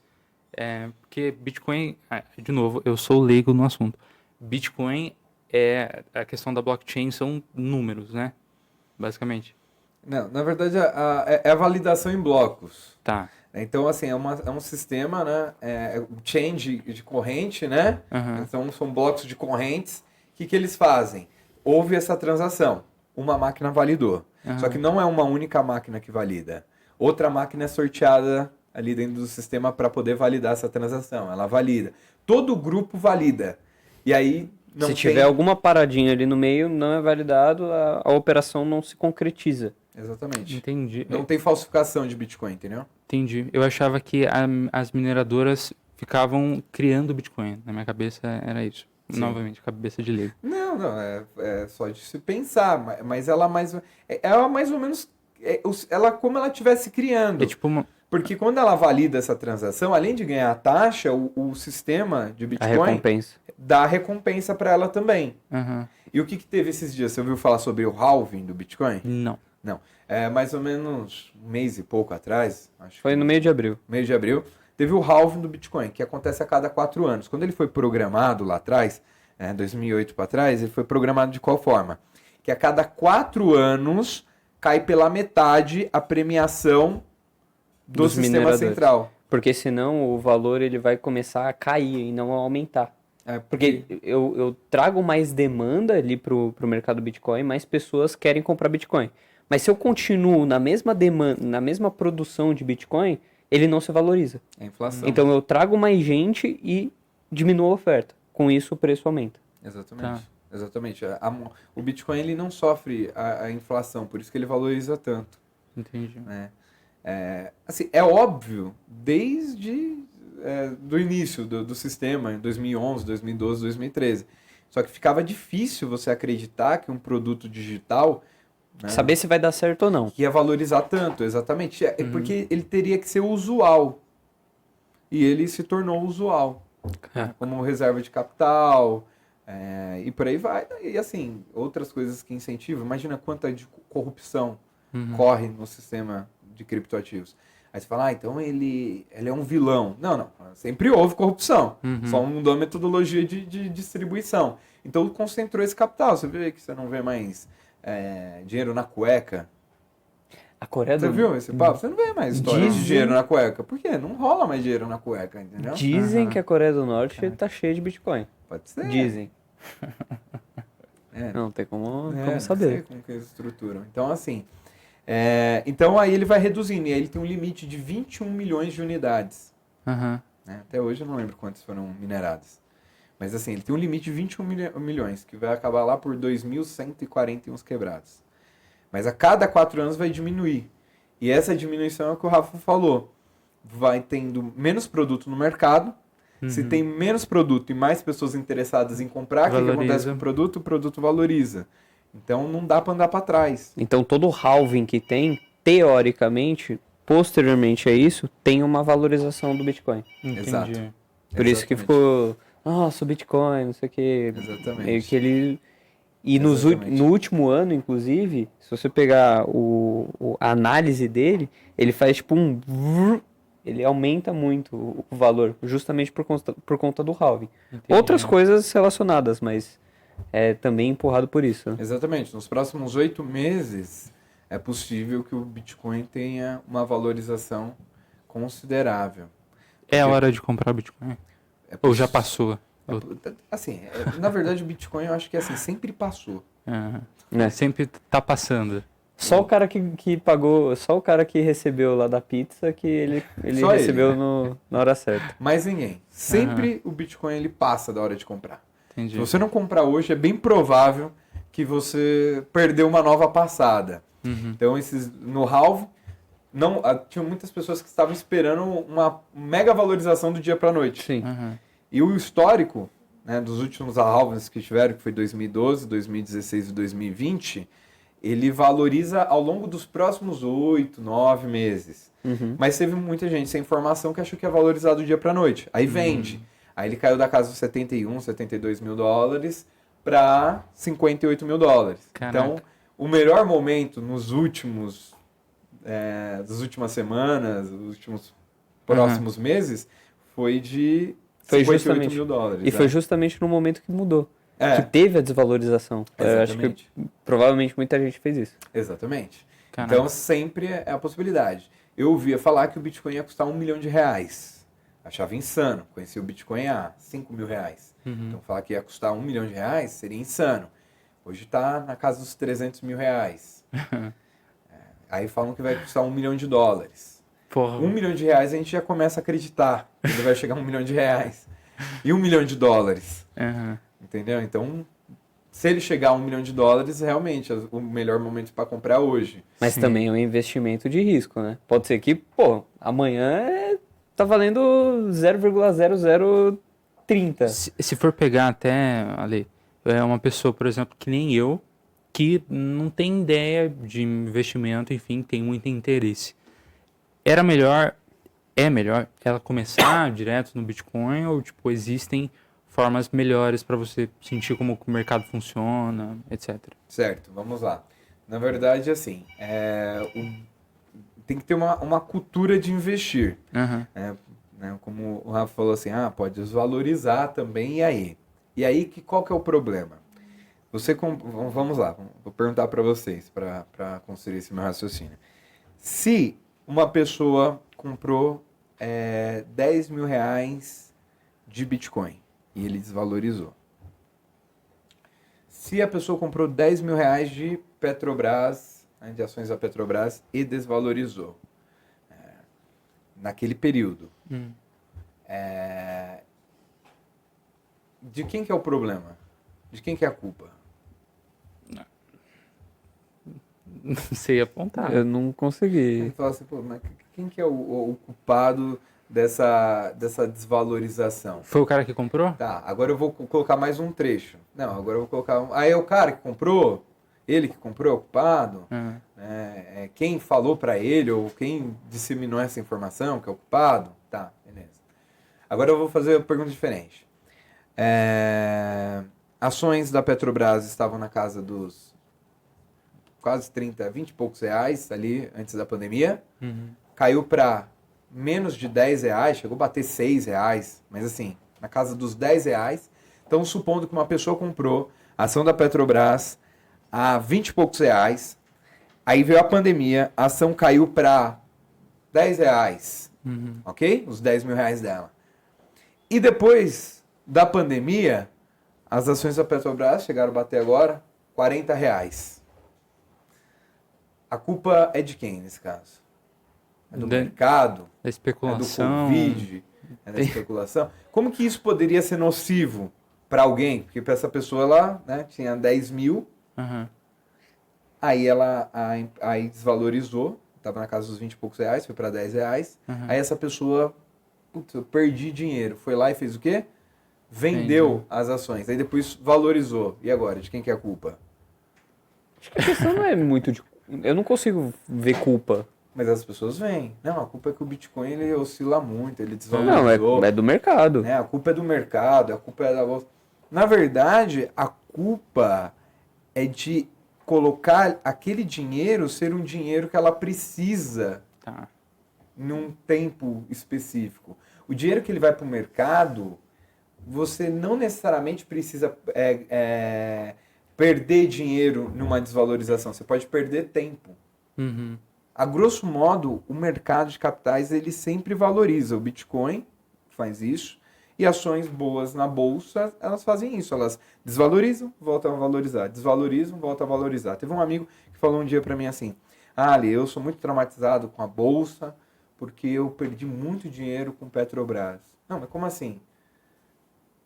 porque Bitcoin... de novo, eu sou leigo no assunto. Bitcoin a questão da blockchain são números, né? Basicamente. Não, na verdade, é a validação em blocos. Tá. Então, assim, é um sistema, né? Chain de corrente, né? Então, são blocos de correntes. O que eles fazem? Houve essa transação. Uma máquina validou. Só que não é uma única máquina que valida. Outra máquina é sorteada ali dentro do sistema para poder validar essa transação. Ela valida. Todo grupo valida. E aí... Se tiver alguma paradinha ali no meio, não é validado, a operação não se concretiza. Exatamente. Entendi. Não tem falsificação de Bitcoin, entendeu? Entendi. Eu achava que as mineradoras ficavam criando Bitcoin. Na minha cabeça era isso. Sim. Novamente, cabeça de leigo. Não, é só de se pensar. Mas ela mais ou menos... como ela estivesse criando. É tipo uma... Porque quando ela valida essa transação, além de ganhar a taxa, o sistema de Bitcoin dá recompensa para ela também. E o que teve esses dias? Você ouviu falar sobre o halving do Bitcoin? Não. Mais ou menos um mês e pouco atrás. Foi no meio de abril. Meio de abril. Teve o halving do Bitcoin, que acontece a cada 4 anos. Quando ele foi programado lá atrás, 2008 para trás, ele foi programado de qual forma? Que a cada 4 anos cai pela metade a premiação do sistema central. Porque senão o valor ele vai começar a cair e não a aumentar. Porque eu trago mais demanda ali pro mercado Bitcoin, mais pessoas querem comprar Bitcoin. Mas se eu continuo na mesma demanda, na mesma produção de Bitcoin, ele não se valoriza. É inflação. Então eu trago mais gente e diminuo a oferta. Com isso o preço aumenta. Exatamente. Tá. Exatamente. O Bitcoin ele não sofre a inflação, por isso que ele valoriza tanto. Entendi. Assim, é óbvio, desde do início do sistema, em 2011, 2012, 2013. Só que ficava difícil você acreditar que um produto digital... Né, saber se vai dar certo ou não. Ia valorizar tanto, exatamente. Porque ele teria que ser usual. E ele se tornou usual. Como reserva de capital... e por aí vai. E assim, outras coisas que incentivam. Imagina quanta de corrupção corre no sistema de criptoativos. Aí você fala, então ele é um vilão. Não. Sempre houve corrupção. Só mudou a metodologia de distribuição. Então concentrou esse capital. Você vê que você não vê mais dinheiro na cueca. A Coreia Você viu esse papo? Você não vê mais história de dinheiro na cueca. Por quê? Não rola mais dinheiro na cueca, entendeu? Dizem que a Coreia do Norte tá cheia de Bitcoin. Pode ser. Dizem. Não tem como saber. Não sei como que eles estruturam. Então, assim... então, aí ele vai reduzindo. E aí ele tem um limite de 21 milhões de unidades. Até hoje eu não lembro quantas foram mineradas. Mas, assim, ele tem um limite de 21 milhões, que vai acabar lá por 2.141 quebrados. Mas a cada 4 anos vai diminuir. E essa diminuição é o que o Rafa falou. Vai tendo menos produto no mercado. Se tem menos produto e mais pessoas interessadas em comprar, o que acontece com o produto valoriza. Então não dá para andar para trás. Então todo halving que tem, teoricamente, posteriormente a isso, tem uma valorização do Bitcoin. Exato. Por isso que Exatamente. ficou, nossa, o Bitcoin, não sei o que. Exatamente. Meio que ele... E Exatamente. no último ano, inclusive, se você pegar a análise dele, ele faz tipo um... vrr, ele aumenta muito o valor, justamente por conta do halving. Outras coisas relacionadas, mas é também empurrado por isso. Né? Exatamente. Nos próximos 8 meses, é possível que o Bitcoin tenha uma valorização considerável. É a hora de comprar Bitcoin? É Ou já poss- passou? Assim, na verdade o Bitcoin eu acho que assim, sempre passou. Né? Sempre tá passando. Só o cara que pagou, só o cara que recebeu lá da pizza que ele Só ele, recebeu né? na hora certa. Mas ninguém. Sempre o Bitcoin ele passa da hora de comprar. Entendi. Se você não comprar hoje, é bem provável que você perdeu uma nova passada. Então, no halving, tinha muitas pessoas que estavam esperando uma mega valorização do dia para noite. Sim. E o histórico, né, dos últimos halvings que tiveram, que foi 2012, 2016 e 2020, ele valoriza ao longo dos próximos 8, 9 meses. Mas teve muita gente sem informação que achou que ia valorizar do dia para noite. Aí vende. Aí ele caiu da casa dos 71, 72 mil dólares para 58 mil dólares. Caraca. Então, o melhor momento das últimas semanas, os últimos próximos meses, foi de Foi 58 justamente. mil dólares. E foi justamente no momento que mudou. É. Que teve a desvalorização. Eu acho que Exatamente. provavelmente muita gente fez isso. Exatamente. Caraca. Então, sempre é a possibilidade. Eu ouvia falar que o Bitcoin ia custar R$1 milhão. Achava insano. Conheci o Bitcoin a R$5 mil. Então, falar que ia custar R$1 milhão seria insano. Hoje está na casa dos R$300 mil. Aí falam que vai custar $1 milhão. Porra. R$1 milhão a gente já começa a acreditar que ele vai chegar a R$1 milhão. E $1 milhão. Entendeu? Então, se ele chegar a $1 milhão, realmente o melhor momento para comprar é hoje. Mas também é um investimento de risco, né? Pode ser que, pô, amanhã tá valendo 0,0030. Se for pegar até, Ale, é uma pessoa, por exemplo, que nem eu, que não tem ideia de investimento, enfim, tem muito interesse. É melhor ela começar direto no Bitcoin ou, tipo, existem formas melhores para você sentir como o mercado funciona, etc. Certo, vamos lá. Na verdade, assim, tem que ter uma cultura de investir. Né? Como o Rafa falou assim, pode desvalorizar também, e aí? E aí, qual que é o problema? Vamos lá, vou perguntar para vocês, para construir esse meu raciocínio. Se uma pessoa comprou R$10 mil de Bitcoin e ele desvalorizou. Se a pessoa comprou R$10 mil de Petrobras, né, de ações da Petrobras, e desvalorizou naquele período, de quem que é o problema? De quem que é a culpa? Não sei apontar. Eu não consegui. Fala assim, pô, mas quem que é o culpado dessa desvalorização? Foi o cara que comprou? Tá, agora eu vou colocar mais um trecho. Não, agora eu vou colocar... Aí é o cara que comprou? Ele que comprou é o culpado? Quem falou pra ele ou quem disseminou essa informação que é o culpado? Tá, beleza. Agora eu vou fazer uma pergunta diferente. Ações da Petrobras estavam na casa dos quase 30, 20 e poucos reais ali antes da pandemia. Caiu para menos de R$10, chegou a bater R$6, mas assim, na casa dos R$10. Então, supondo que uma pessoa comprou a ação da Petrobras a 20 e poucos reais, aí veio a pandemia, a ação caiu para R$10, ok? Os R$10 mil dela. E depois da pandemia, as ações da Petrobras chegaram a bater agora R$40. A culpa é de quem nesse caso? É do mercado? Da É do especulação. Covid? É da especulação? Como que isso poderia ser nocivo para alguém? Porque para essa pessoa ela, né, tinha 10 mil, aí ela aí desvalorizou, estava na casa dos 20 e poucos reais, foi para R$10. Aí essa pessoa, putz, eu perdi dinheiro, foi lá e fez o quê? Vendeu as ações, aí depois valorizou. E agora, de quem que é a culpa? Acho que a questão não é muito de... Eu não consigo ver culpa. Mas as pessoas veem. Não, a culpa é que o Bitcoin ele oscila muito, ele Não, desvalorizou. é do mercado. Né? A culpa é do mercado, a culpa é da bolsa. Na verdade, a culpa é de colocar aquele dinheiro ser um dinheiro que ela precisa Tá. num tempo específico. O dinheiro que ele vai para o mercado, você não necessariamente precisa perder dinheiro numa desvalorização. Você pode perder tempo. Uhum. A grosso modo, o mercado de capitais ele sempre valoriza. O Bitcoin faz isso e ações boas na bolsa, elas fazem isso. Elas desvalorizam, voltam a valorizar. Desvalorizam, voltam a valorizar. Teve um amigo que falou um dia para mim assim: Ali, eu sou muito traumatizado com a bolsa porque eu perdi muito dinheiro com Petrobras. Não, mas como assim?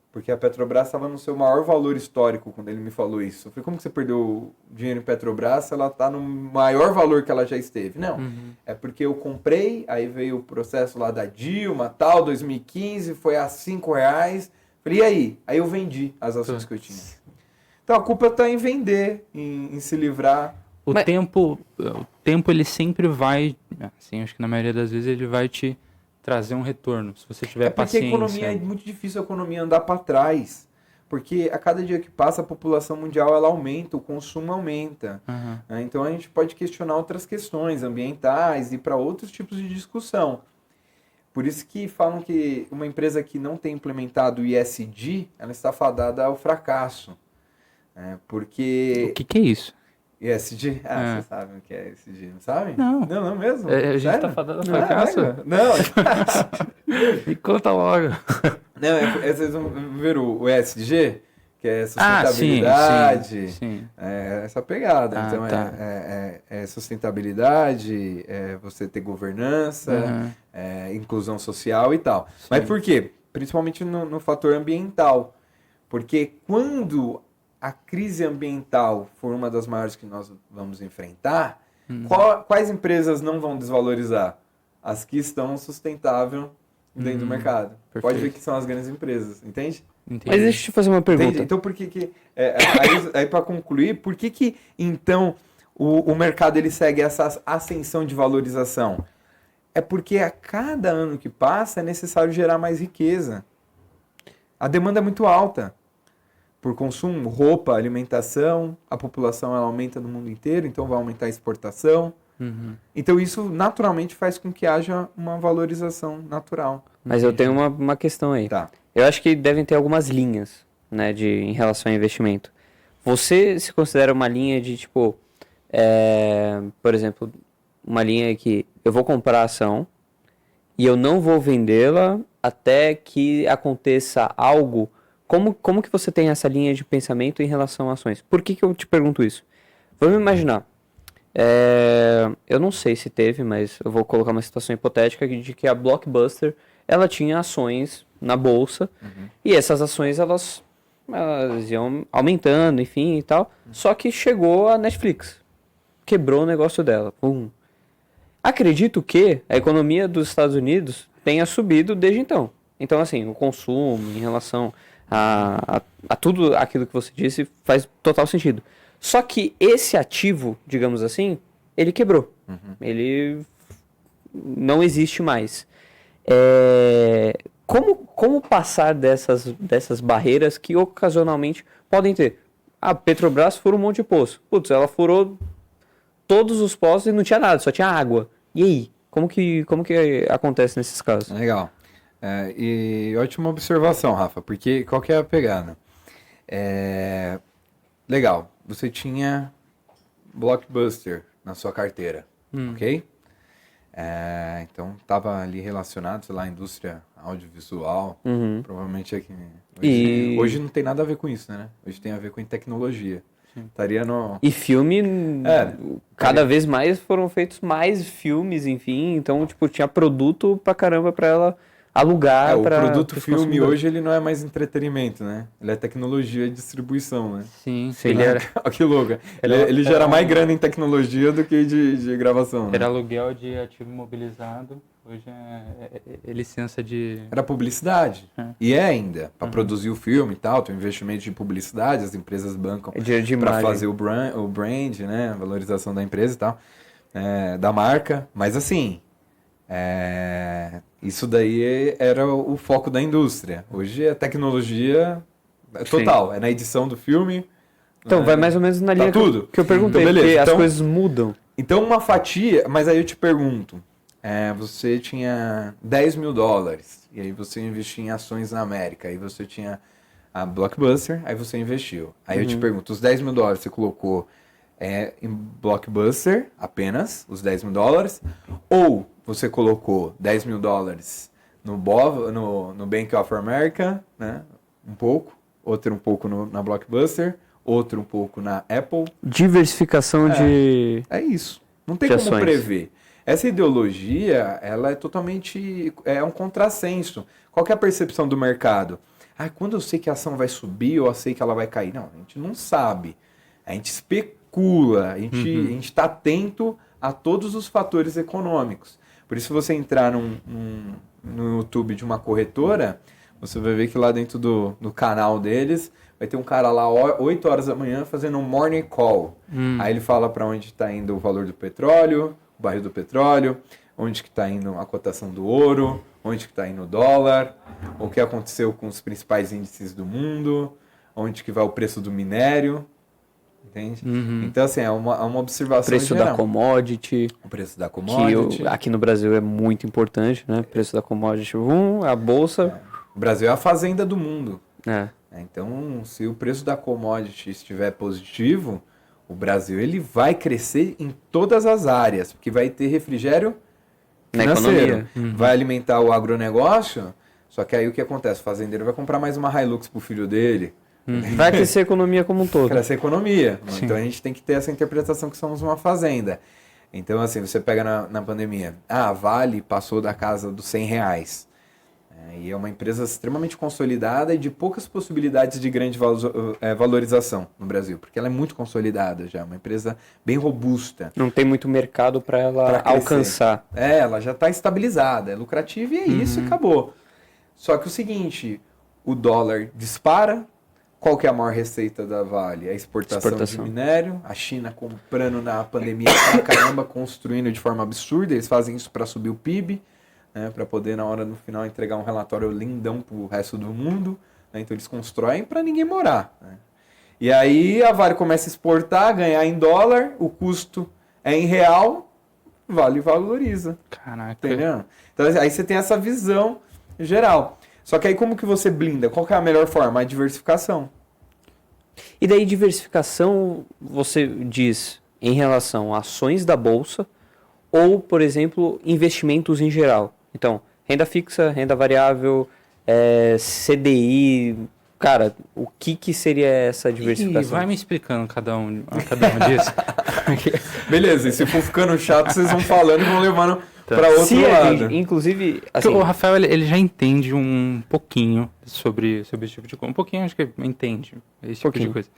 Porque a Petrobras estava no seu maior valor histórico quando ele me falou isso. Eu falei, como que você perdeu dinheiro em Petrobras se ela está no maior valor que ela já esteve? Não, é porque eu comprei, aí veio o processo lá da Dilma, tal, 2015, foi a R$5. Falei, e aí? Aí eu vendi as ações que eu tinha. Então a culpa está em vender, em se livrar. O tempo ele sempre vai, assim, acho que na maioria das vezes ele vai te trazer um retorno, se você tiver Porque paciência. a economia é muito difícil a economia andar para trás. Porque a cada dia que passa a população mundial ela aumenta, o consumo aumenta. Né? Então a gente pode questionar outras questões ambientais e para outros tipos de discussão. Por isso que falam que uma empresa que não tem implementado o ESG, ela está fadada ao fracasso. Né? Porque... O que é isso? ESG? Você sabe o que é ESG, não sabe? Não. Não mesmo? A gente Sério? tá fadado ao fracasso? Não. Me conta logo. Não, vocês vão ver o ESG, que é sustentabilidade, sim. Essa pegada. Então, tá. é sustentabilidade, você ter governança, inclusão social e tal. Sim. Mas por quê? Principalmente no fator ambiental. Porque quando a crise ambiental for uma das maiores que nós vamos enfrentar, quais empresas não vão desvalorizar? As que estão sustentáveis dentro do mercado. Perfeito. Pode ver que são as grandes empresas, entende? Mas deixa eu te fazer uma pergunta. Entende? Então, por que aí para concluir, por que então o mercado ele segue essa ascensão de valorização? É porque a cada ano que passa é necessário gerar mais riqueza. A demanda é muito alta por consumo, roupa, alimentação, a população ela aumenta no mundo inteiro, então vai aumentar a exportação. Então isso naturalmente faz com que haja uma valorização natural. Mas eu tenho uma questão aí. Tá. Eu acho que devem ter algumas linhas, né, em relação a investimento. Você se considera uma linha de, tipo, por exemplo, uma linha que eu vou comprar a ação e eu não vou vendê-la até que aconteça algo. Como que você tem essa linha de pensamento em relação a ações? Por que eu te pergunto isso? Vamos imaginar. Eu não sei se teve, mas eu vou colocar uma situação hipotética de que a Blockbuster ela tinha ações na bolsa e essas ações elas iam aumentando, enfim e tal. Só que chegou a Netflix, quebrou o negócio dela. Acredito que a economia dos Estados Unidos tenha subido desde então. Então, assim, o consumo em relação a tudo aquilo que você disse faz total sentido. Só que esse ativo, digamos assim, ele quebrou. Ele não existe mais. Como passar dessas barreiras que ocasionalmente podem ter? A Petrobras furou um monte de poço. Putz, ela furou todos os poços e não tinha nada, só tinha água. E aí? Como que acontece nesses casos? Legal. E ótima observação, Rafa, porque qual que é a pegada? Legal, você tinha Blockbuster na sua carteira, ok? Então estava ali relacionado, sei lá, à indústria audiovisual, provavelmente aqui. Hoje não tem nada a ver com isso, né? Hoje tem a ver com tecnologia. Estaria no... E filme, cada vez mais foram feitos mais filmes, enfim, então tipo, tinha produto pra caramba pra ela alugar. O produto filme hoje ele não é mais entretenimento, né? Ele é tecnologia de distribuição, né? Sim. Ele era... Que louco. Ele gera mais grana em tecnologia do que de gravação. Era né? aluguel de ativo imobilizado, hoje é licença de... Era publicidade. E é ainda. Para produzir o filme e tal, tem um investimento de publicidade, as empresas bancam para fazer o brand, né? A valorização da empresa e tal. da marca, mas assim, isso daí era o foco da indústria. Hoje a tecnologia é total, é na edição do filme. Então, vai mais ou menos na linha tudo. que eu perguntei, Então, beleza. porque as Então- coisas mudam. Então uma fatia, mas aí eu te pergunto, você tinha $10.000, e aí você investia em ações na América, aí você tinha a Blockbuster, aí você investiu. Aí eu te pergunto, os $10.000 você colocou em Blockbuster apenas, os $10.000, ou você colocou $10.000 no Bank of America, né? Um pouco, outro um pouco na Blockbuster, outro um pouco na Apple. Diversificação de... É isso. Não tem De como ações. prever. Essa ideologia, ela é totalmente... É um contrassenso. Qual que é a percepção do mercado? Quando eu sei que a ação vai subir ou eu sei que ela vai cair? Não, a gente não sabe. A gente especula. A gente está atento a todos os fatores econômicos. Por isso, se você entrar no YouTube de uma corretora, você vai ver que lá dentro do canal deles vai ter um cara lá 8 horas da manhã fazendo um morning call. Aí ele fala para onde está indo o valor do petróleo, o barril do petróleo, onde que está indo a cotação do ouro, onde que está indo o dólar, o que aconteceu com os principais índices do mundo, onde que vai o preço do minério, entende? Então, assim, é uma observação preço geral. da commodity, O preço da que commodity. aqui no Brasil é muito importante, né? Preço da commodity, a bolsa... O Brasil é a fazenda do mundo. É. Então, se o preço da commodity estiver positivo, o Brasil ele vai crescer em todas as áreas, porque vai ter refrigério Na financeiro, economia. vai alimentar o agronegócio, só que aí o que acontece? O fazendeiro vai comprar mais uma Hilux pro filho dele, Vai aquecer a economia como um todo. cresce a economia. Sim. Então a gente tem que ter essa interpretação que somos uma fazenda. Então, assim, você pega na pandemia, a Vale passou da casa dos R$100. E é uma empresa extremamente consolidada e de poucas possibilidades de grande valorização no Brasil, porque ela é muito consolidada já, uma empresa bem robusta. Não tem muito mercado para ela Pra crescer. alcançar. Ela já está estabilizada, é lucrativa e é isso e acabou. Só que o seguinte, o dólar dispara, qual que é a maior receita da Vale? A exportação de minério, a China comprando na pandemia pra caramba, construindo de forma absurda, eles fazem isso para subir o PIB, né, para poder na hora no final entregar um relatório lindão pro resto do mundo, né, então eles constroem para ninguém morar, né. E aí a Vale começa a exportar, ganhar em dólar, o custo é em real, Vale valoriza, Caraca. entendeu? Então aí você tem essa visão geral. Só que aí como que você blinda? Qual que é a melhor forma? A diversificação. E daí diversificação, você diz em relação a ações da bolsa ou, por exemplo, investimentos em geral. Então, renda fixa, renda variável, CDI. Cara, o que seria essa E diversificação? vai me explicando cada um disso. Beleza, e se for ficando chato, vocês vão falando e vão levando para outro Se a lado. gente, inclusive, Porque assim, o Rafael, ele já entende um pouquinho sobre esse tipo de coisa. Um pouquinho, acho que entende esse tipo de Pouquinho. coisa.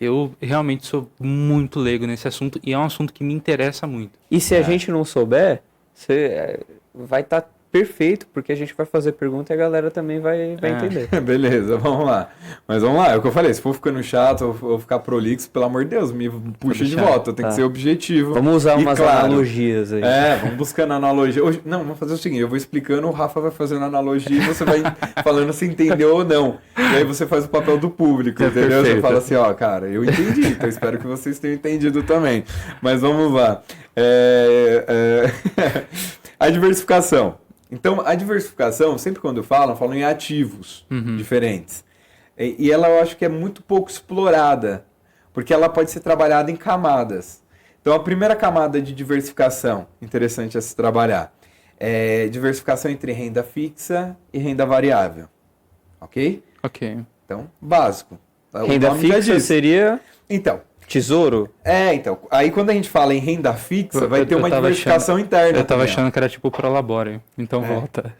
Eu realmente sou muito leigo nesse assunto e é um assunto que me interessa muito. e se a gente não souber, você vai estar perfeito, porque a gente vai fazer pergunta e a galera também vai entender. Beleza, vamos lá. Mas vamos lá, é o que eu falei, se for ficando chato ou ficar prolixo, pelo amor de Deus, me puxa de chato. volta, tem Tá. que ser objetivo. Vamos usar E umas claro, analogias aí. vamos buscando analogia. Hoje, não, vamos fazer o seguinte, eu vou explicando, o Rafa vai fazendo analogia e você vai falando se entendeu ou não. E aí você faz o papel do público, entendeu? Você perfeito. fala assim, ó, cara, eu entendi, então espero que vocês tenham entendido também. Mas vamos lá. A diversificação. Então, a diversificação, sempre quando eu falo em ativos diferentes. E ela eu acho que é muito pouco explorada, porque ela pode ser trabalhada em camadas. Então, a primeira camada de diversificação, interessante a se trabalhar, é diversificação entre renda fixa e renda variável. Ok? Ok. Então, básico. O Renda nome já fixa diz. seria Então, tesouro? então, aí quando a gente fala em renda fixa, vai ter Eu uma tava diversificação interna. Eu tava também, ó. achando que era tipo Prolabore. Então volta.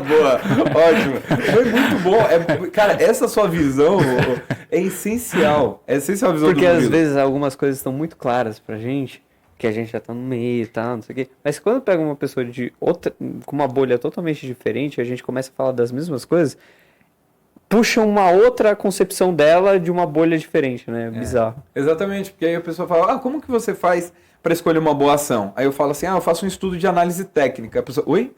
Boa, ótimo. Foi muito bom. Cara, essa sua visão é essencial. É essencial a visão Porque do às Murilo. vezes algumas coisas estão muito claras pra gente, que a gente já tá no meio e tal, não sei o quê. Mas quando pega uma pessoa de outra, com uma bolha totalmente diferente, a gente começa a falar das mesmas coisas, puxa uma outra concepção dela de uma bolha diferente, né? Bizarro. Exatamente, porque aí a pessoa fala, como que você faz para escolher uma boa ação? Aí eu falo assim, eu faço um estudo de análise técnica. A pessoa, oi?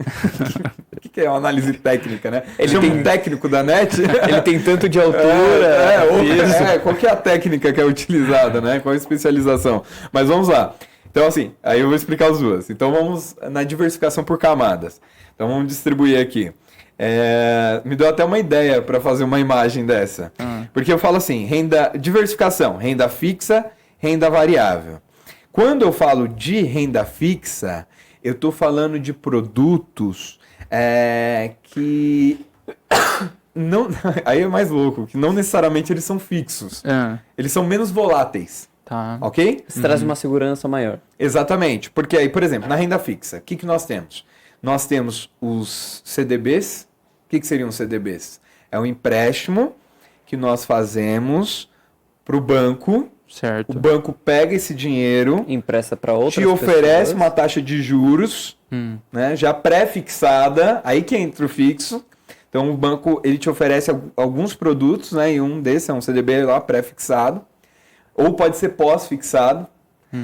O que é uma análise técnica, né? Ele Chama tem- um técnico da net? Ele tem tanto de altura. Qual que é a técnica que é utilizada, né? Qual a especialização? Mas vamos lá. Então, assim, aí eu vou explicar as duas. Então, vamos na diversificação por camadas. Então, vamos distribuir aqui. Me deu até uma ideia para fazer uma imagem dessa. Porque eu falo assim, diversificação, renda fixa, renda variável. Quando eu falo de renda fixa, eu estou falando de produtos que não, aí é mais louco, que não necessariamente eles são fixos. Eles são menos voláteis, Tá. ok? Isso traz uma segurança maior. Exatamente, porque aí, por exemplo, na renda fixa, o que nós temos? Nós temos os CDBs. O que seriam os CDBs? É um empréstimo que nós fazemos para o banco. Certo. O banco pega esse dinheiro, Empresta para outras te oferece pessoas. uma taxa de juros, né, já pré-fixada, aí que entra o fixo. Então o banco ele te oferece alguns produtos, né, e um desses é um CDB lá pré-fixado, ou pode ser pós-fixado.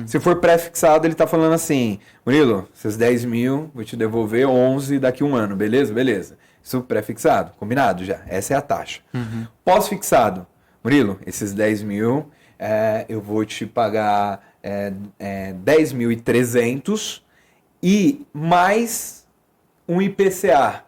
Se for pré-fixado, ele está falando assim, Murilo, esses 10 mil, vou te devolver 11 daqui a um ano, beleza? Beleza. Isso pré-fixado, combinado já, essa é a taxa. Pós-fixado, Murilo, esses 10 mil, eu vou te pagar 10.300 e mais um IPCA,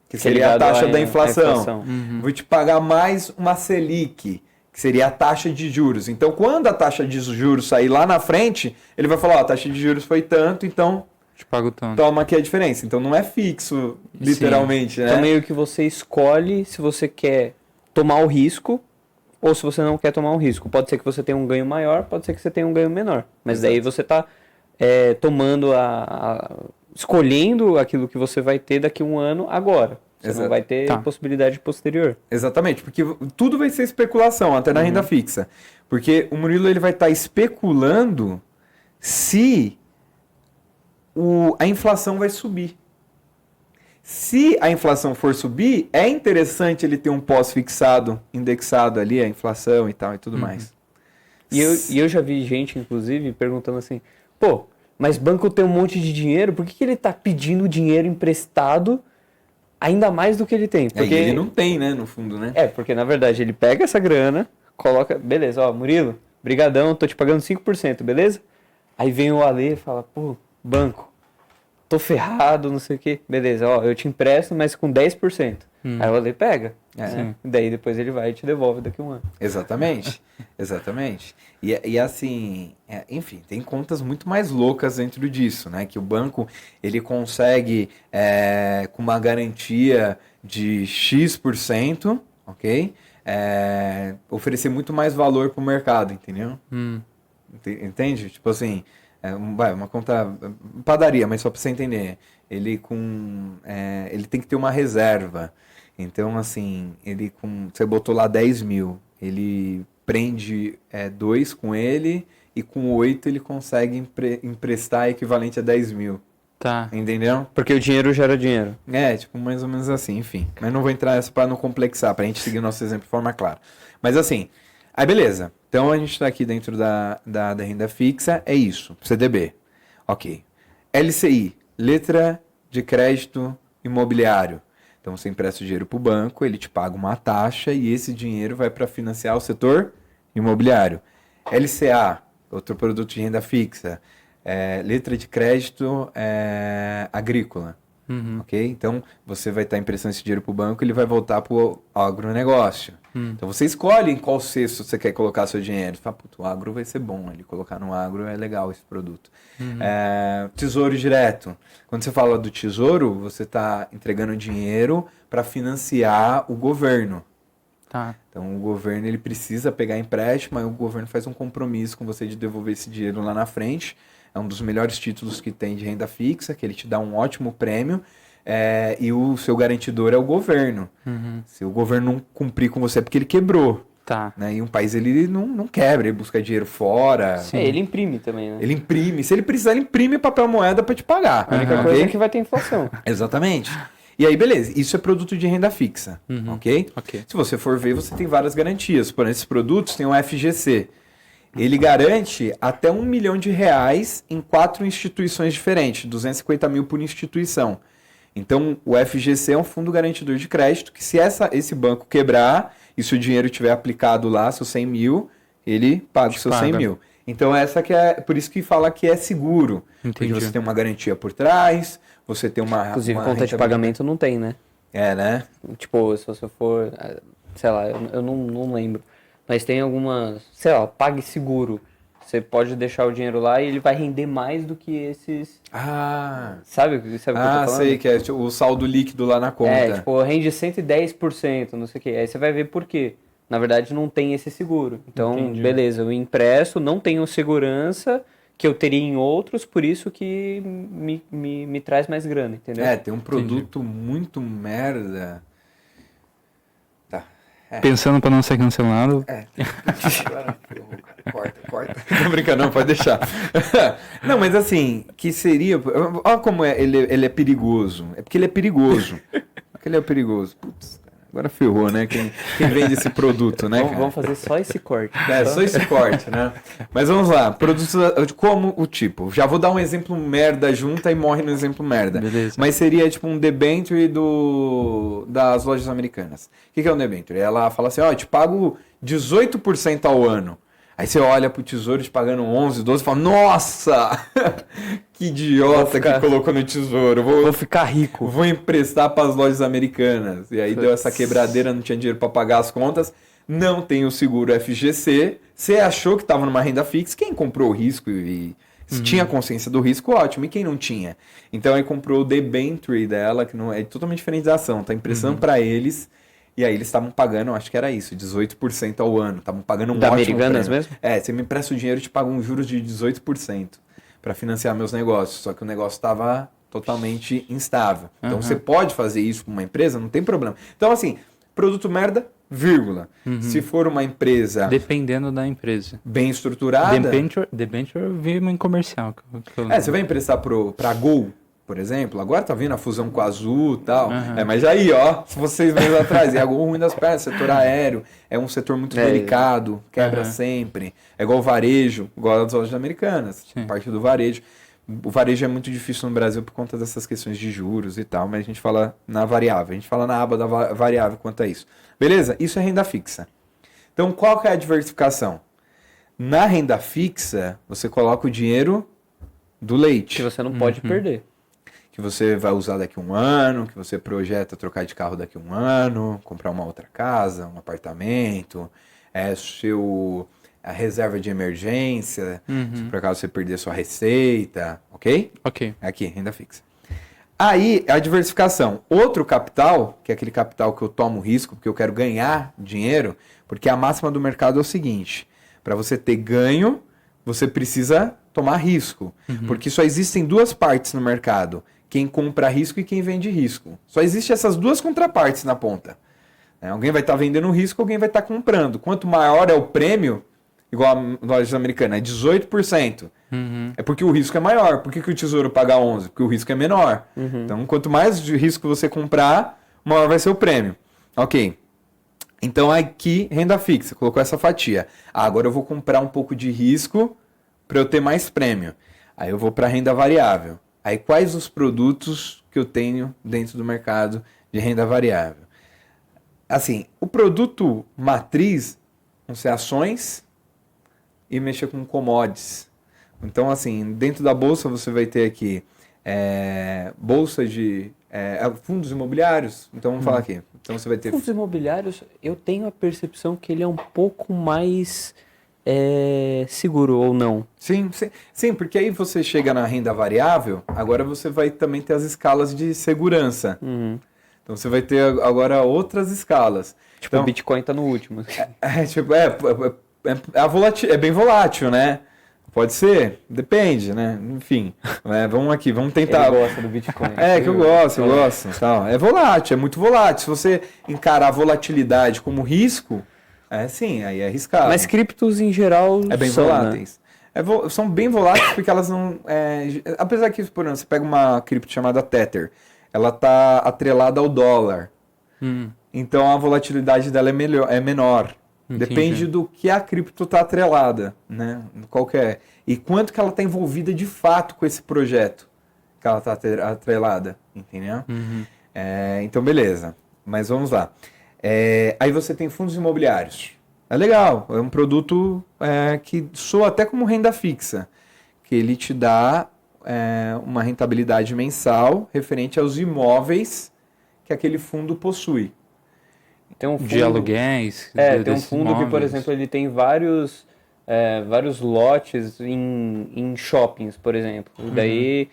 que seria a ligado taxa à da inflação. inflação. Vou te pagar mais uma Selic, que seria a taxa de juros. Então, quando a taxa de juros sair lá na frente, ele vai falar, a taxa de juros foi tanto, então Te pago tanto. toma aqui a diferença. Então, não é fixo, literalmente, né? Então meio que você escolhe se você quer tomar o risco ou se você não quer tomar o risco. Pode ser que você tenha um ganho maior, pode ser que você tenha um ganho menor. Mas daí você está tomando escolhendo aquilo que você vai ter daqui a um ano agora. Você não Exato. vai ter Tá. possibilidade posterior. Exatamente, porque tudo vai ser especulação, até na renda fixa. Porque o Murilo ele vai estar especulando se a inflação vai subir. Se a inflação for subir, é interessante ele ter um pós-fixado, indexado ali, a inflação e tal e tudo mais. E eu já vi gente, inclusive, perguntando assim, pô, mas banco tem um monte de dinheiro, por que ele tá pedindo dinheiro emprestado ainda mais do que ele tem? E Porque ele não tem, né, no fundo, né? porque na verdade ele pega essa grana, coloca, beleza, ó, Murilo, brigadão, tô te pagando 5%, beleza? Aí vem o Ale e fala, pô, banco, tô ferrado, não sei o quê. Beleza, ó, eu te empresto, mas com 10%. Aí o Ale pega. É. Daí depois ele vai e te devolve daqui a um ano. Exatamente, exatamente. E assim, enfim, tem contas muito mais loucas dentro disso, né? Que o banco, ele consegue, com uma garantia de X%, ok? Oferecer muito mais valor para o mercado, entendeu? Entende? Tipo assim, uma conta, padaria, mas só para você entender, ele tem que ter uma reserva. Então, assim, você botou lá 10 mil, ele prende 2 com ele e com 8 ele consegue emprestar equivalente a 10 mil. Tá. Entendeu? Porque o dinheiro gera dinheiro. Tipo, mais ou menos assim, enfim. Mas não vou entrar nessa para não complexar, para a gente seguir o nosso exemplo de forma clara. Mas assim, aí beleza. Então a gente está aqui dentro da renda fixa, é isso, CDB. Ok. LCI, letra de crédito imobiliário. Então você empresta o dinheiro para o banco, ele te paga uma taxa e esse dinheiro vai para financiar o setor imobiliário. LCA, outro produto de renda fixa, letra de crédito agrícola. Ok? Então você vai estar emprestando esse dinheiro para o banco, ele vai voltar para o agronegócio. Então você escolhe em qual cesto você quer colocar seu dinheiro. Você fala, puto, o agro vai ser bom, ele colocar no agro é legal esse produto. Tesouro direto. Quando você fala do tesouro, você está entregando dinheiro para financiar o governo. Tá. Então o governo ele precisa pegar empréstimo, aí o governo faz um compromisso com você de devolver esse dinheiro lá na frente. É um dos melhores títulos que tem de renda fixa, que ele te dá um ótimo prêmio. E o seu garantidor é o governo. Se o governo não cumprir com você, é porque ele quebrou. Tá. Né? E um país ele não quebra, ele busca dinheiro fora. Ele imprime também, né? Ele imprime. Se ele precisar, ele imprime papel moeda para te pagar. A única Ok? coisa é que vai ter inflação. Exatamente. E aí, beleza, isso é produto de renda fixa, ok? Ok. Se você for ver, você tem várias garantias. Por exemplo, esses produtos têm um FGC. Ele garante até R$1 milhão em 4 instituições diferentes, 250 mil por instituição. Então, o FGC é um fundo garantidor de crédito que se esse banco quebrar e se o dinheiro tiver aplicado lá, seus 100 mil, ele paga os seus 100 mil. Então, essa que é, por isso que fala que é seguro. Entendi. Porque você tem uma garantia por trás, você tem uma... Inclusive, uma conta de pagamento não tem, né? É, né? Tipo, se você for, sei lá, eu não lembro. Mas tem algumas, sei lá, PagSeguro. Você pode deixar o dinheiro lá e ele vai render mais do que esses... Ah, Sabe o que eu tô falando? sei, que é tipo, o saldo líquido lá na conta. É, tipo, rende 110%, não sei o quê. Aí você vai ver por quê. Na verdade, não tem esse seguro. Então, Entendi. beleza, eu empresto, não tenho segurança que eu teria em outros, por isso que me traz mais grana, entendeu? É, tem um produto muito merda. Tá. Pensando pra não ser cancelado. Agora, corta. Não brinca não, pode deixar. Não, mas assim, que seria... Olha como ele é perigoso. É porque ele é perigoso. Porque ele é perigoso. Putz, agora ferrou, né? Quem vende esse produto, né, cara? Vamos fazer só esse corte. Só esse corte, né? Mas vamos lá. Produtos como o tipo. Já vou dar um exemplo merda junta e morre no exemplo merda. Beleza. Mas seria tipo um debenture das lojas americanas. O que é um debenture? Ela fala assim, ó, eu te pago 18% ao ano. Aí você olha pro tesouro te pagando 11, 12 e fala, nossa, que idiota que colocou no tesouro. Vou ficar rico. Vou emprestar para as lojas americanas. E aí deu essa quebradeira, não tinha dinheiro para pagar as contas. Não tem o seguro FGC. Você achou que estava numa renda fixa. Quem comprou o risco e tinha consciência do risco, ótimo. E quem não tinha? Então aí comprou o debenture dela, que não é totalmente diferente da ação. Tá emprestando para eles. E aí eles estavam pagando, acho que era isso, 18% ao ano. Estavam pagando um Da ótimo Americanas prêmio. mesmo? É, você me empresta o dinheiro e te paga um juros de 18% para financiar meus negócios. Só que o negócio estava totalmente instável. Então você pode fazer isso com uma empresa, não tem problema. Então assim, produto merda, vírgula. Se for uma empresa Dependendo da empresa. bem estruturada... Debenture eu vi em comercial. você vai emprestar pra Gol, por exemplo, agora tá vindo a fusão com a Azul e tal. Mas aí, ó, se vocês meses atrás, é a Gol ruim das pernas, setor aéreo, é um setor muito delicado, quebra sempre. É igual o varejo, igual as lojas americanas, parte do varejo. O varejo é muito difícil no Brasil por conta dessas questões de juros e tal, mas a gente fala na variável, a gente fala na aba da variável quanto a isso. Beleza? Isso é renda fixa. Então, qual que é a diversificação? Na renda fixa, você coloca o dinheiro do leite. Que você não pode perder. Que você vai usar daqui a um ano, que você projeta trocar de carro daqui a um ano, comprar uma outra casa, um apartamento, a reserva de emergência, se por acaso você perder sua receita, ok? Ok. Aqui, renda fixa. Aí, a diversificação. Outro capital, que é aquele capital que eu tomo risco, porque eu quero ganhar dinheiro, porque a máxima do mercado é o seguinte, para você ter ganho, você precisa tomar risco, porque só existem duas partes no mercado, quem compra risco e quem vende risco. Só existem essas duas contrapartes na ponta. Alguém vai estar vendendo risco, alguém vai estar comprando. Quanto maior é o prêmio, igual a loja americana, é 18%. É porque o risco é maior. Por que o Tesouro paga 11%? Porque o risco é menor. Então, quanto mais de risco você comprar, maior vai ser o prêmio. Ok. Então, aqui, renda fixa. Colocou essa fatia. Agora eu vou comprar um pouco de risco para eu ter mais prêmio. Aí eu vou para renda variável. Aí, quais os produtos que eu tenho dentro do mercado de renda variável? Assim, o produto matriz vão ser ações e mexer com commodities. Então, assim, dentro da bolsa você vai ter aqui bolsa de fundos imobiliários. Então, vamos falar aqui. Então, você vai ter... Fundos imobiliários, eu tenho a percepção que ele é um pouco mais seguro ou não. Sim, porque aí você chega na renda variável, agora você vai também ter as escalas de segurança. Então você vai ter agora outras escalas. Tipo, então, o Bitcoin tá no último. É bem volátil, né? Pode ser, depende, né? Enfim, vamos tentar. Ele gosta do Bitcoin. Que eu gosto. Tal. É volátil, é muito volátil. Se você encarar a volatilidade como risco, sim, aí é arriscado. Mas criptos em geral é bem são, voláteis. Né? São bem voláteis porque elas não... apesar que, por exemplo, você pega uma cripto chamada Tether, ela tá atrelada ao dólar. Hum, Então a volatilidade dela é menor. entendi. Depende do que a cripto tá atrelada, né? Qual que é. E quanto que ela tá envolvida de fato com esse projeto que ela tá atrelada, entendeu? Uhum. Então, beleza. Mas vamos lá. Aí você tem fundos imobiliários. É legal. É um produto que soa até como renda fixa. Que ele te dá uma rentabilidade mensal referente aos imóveis que aquele fundo possui. Tem um De aluguéis. Tem um desses fundo que, por imóveis. exemplo, ele tem vários lotes em shoppings, por exemplo. E daí,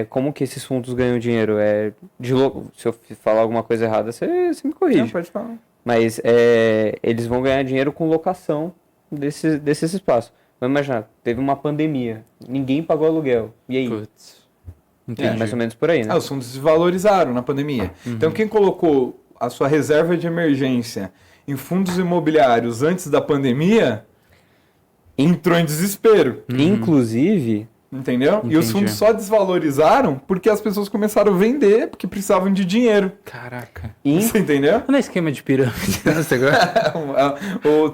como que esses fundos ganham dinheiro? Se eu falar alguma coisa errada, você me corrige. Não, pode falar. Mas eles vão ganhar dinheiro com locação desses espaços. Vamos imaginar, teve uma pandemia, ninguém pagou aluguel. E aí? Putz. Entendi. Mais ou menos por aí, né? Os fundos se valorizaram na pandemia. Então, quem colocou a sua reserva de emergência em fundos imobiliários antes da pandemia entrou em desespero, Inclusive, entendeu? E os Entendi. fundos só desvalorizaram porque as pessoas começaram a vender porque precisavam de dinheiro. Caraca. Você entendeu? Não é esquema de pirâmide esse negócio?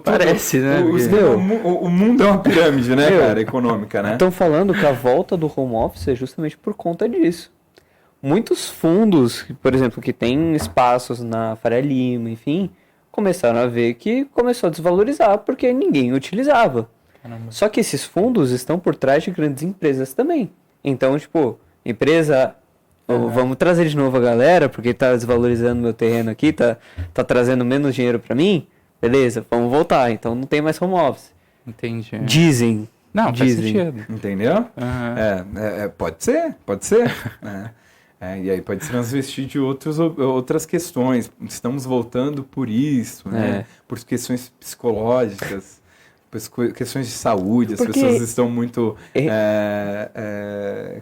Parece, né? O mundo é uma pirâmide, né, Meu, cara, econômica, né? estão falando que a volta do home office é justamente por conta disso. Muitos fundos, por exemplo, que têm espaços na Faria Lima, enfim, começaram a ver que começou a desvalorizar porque ninguém utilizava. Caramba. Só que esses fundos estão por trás de grandes empresas também. Então, tipo, empresa, vamos trazer de novo a galera, porque tá desvalorizando meu terreno aqui, tá trazendo menos dinheiro pra mim. Beleza, vamos voltar. Então não tem mais home office. Entendi. Dizem. Não, faz Dizem. sentido. Entendeu? Aham. Pode ser. Né? E aí pode se transvestir de outras questões. Estamos voltando por isso, né? Por questões psicológicas, por questões de saúde. As Porque- pessoas estão muito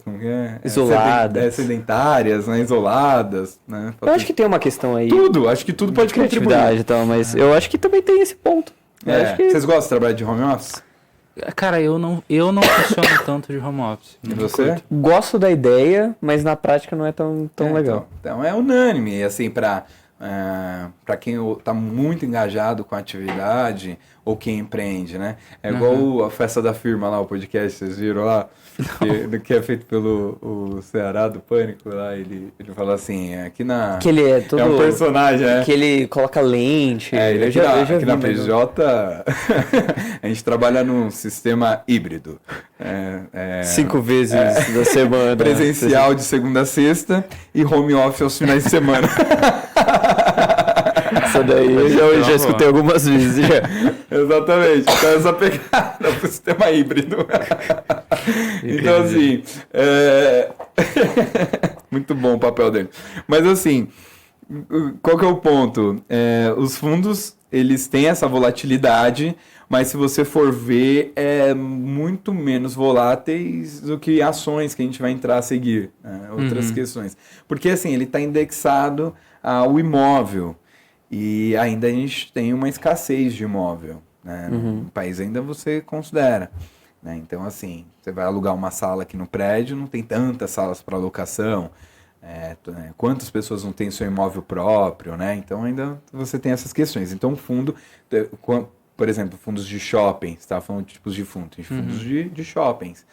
como que é? Isoladas. Sedentárias, né? Isoladas. Né? Eu acho que tem uma questão aí. Tudo, acho que tudo pode contribuir. Criatividade e tal, mas eu acho que também tem esse ponto. Eu acho que... Vocês gostam de trabalhar de home office? Cara, eu não funciono tanto de home office. E você? Gosto da ideia, mas na prática não é tão legal. Então é unânime, assim, para quem está muito engajado com a atividade ou quem empreende, né? É igual a festa da firma lá, o podcast, vocês viram lá? Que é feito pelo o Ceará do Pânico lá, ele fala assim, aqui na... Que ele é todo... É um personagem, né? Que ele coloca lente. Ele eu já aqui vi, na mas eu- PJ, a gente trabalha num sistema híbrido. 5 vezes da semana. Presencial de segunda a sexta e home office aos finais de semana. Essa daí eu já escutei algumas vezes. Já. Exatamente. Então essa pegada pro sistema híbrido. Então assim, muito bom o papel dele. Mas assim, qual que é o ponto? Os fundos, eles têm essa volatilidade, mas se você for ver, é muito menos voláteis do que ações que a gente vai entrar a seguir. Outras questões. Porque assim, ele está indexado ao imóvel. E ainda a gente tem uma escassez de imóvel, né? No país ainda você considera, né? Então, assim, você vai alugar uma sala aqui no prédio, não tem tantas salas para locação. Quantas pessoas não têm seu imóvel próprio, né? Então, ainda você tem essas questões. Então, o fundo, por exemplo, fundos de shopping, você estava falando de tipos de fundos, fundos de shoppings.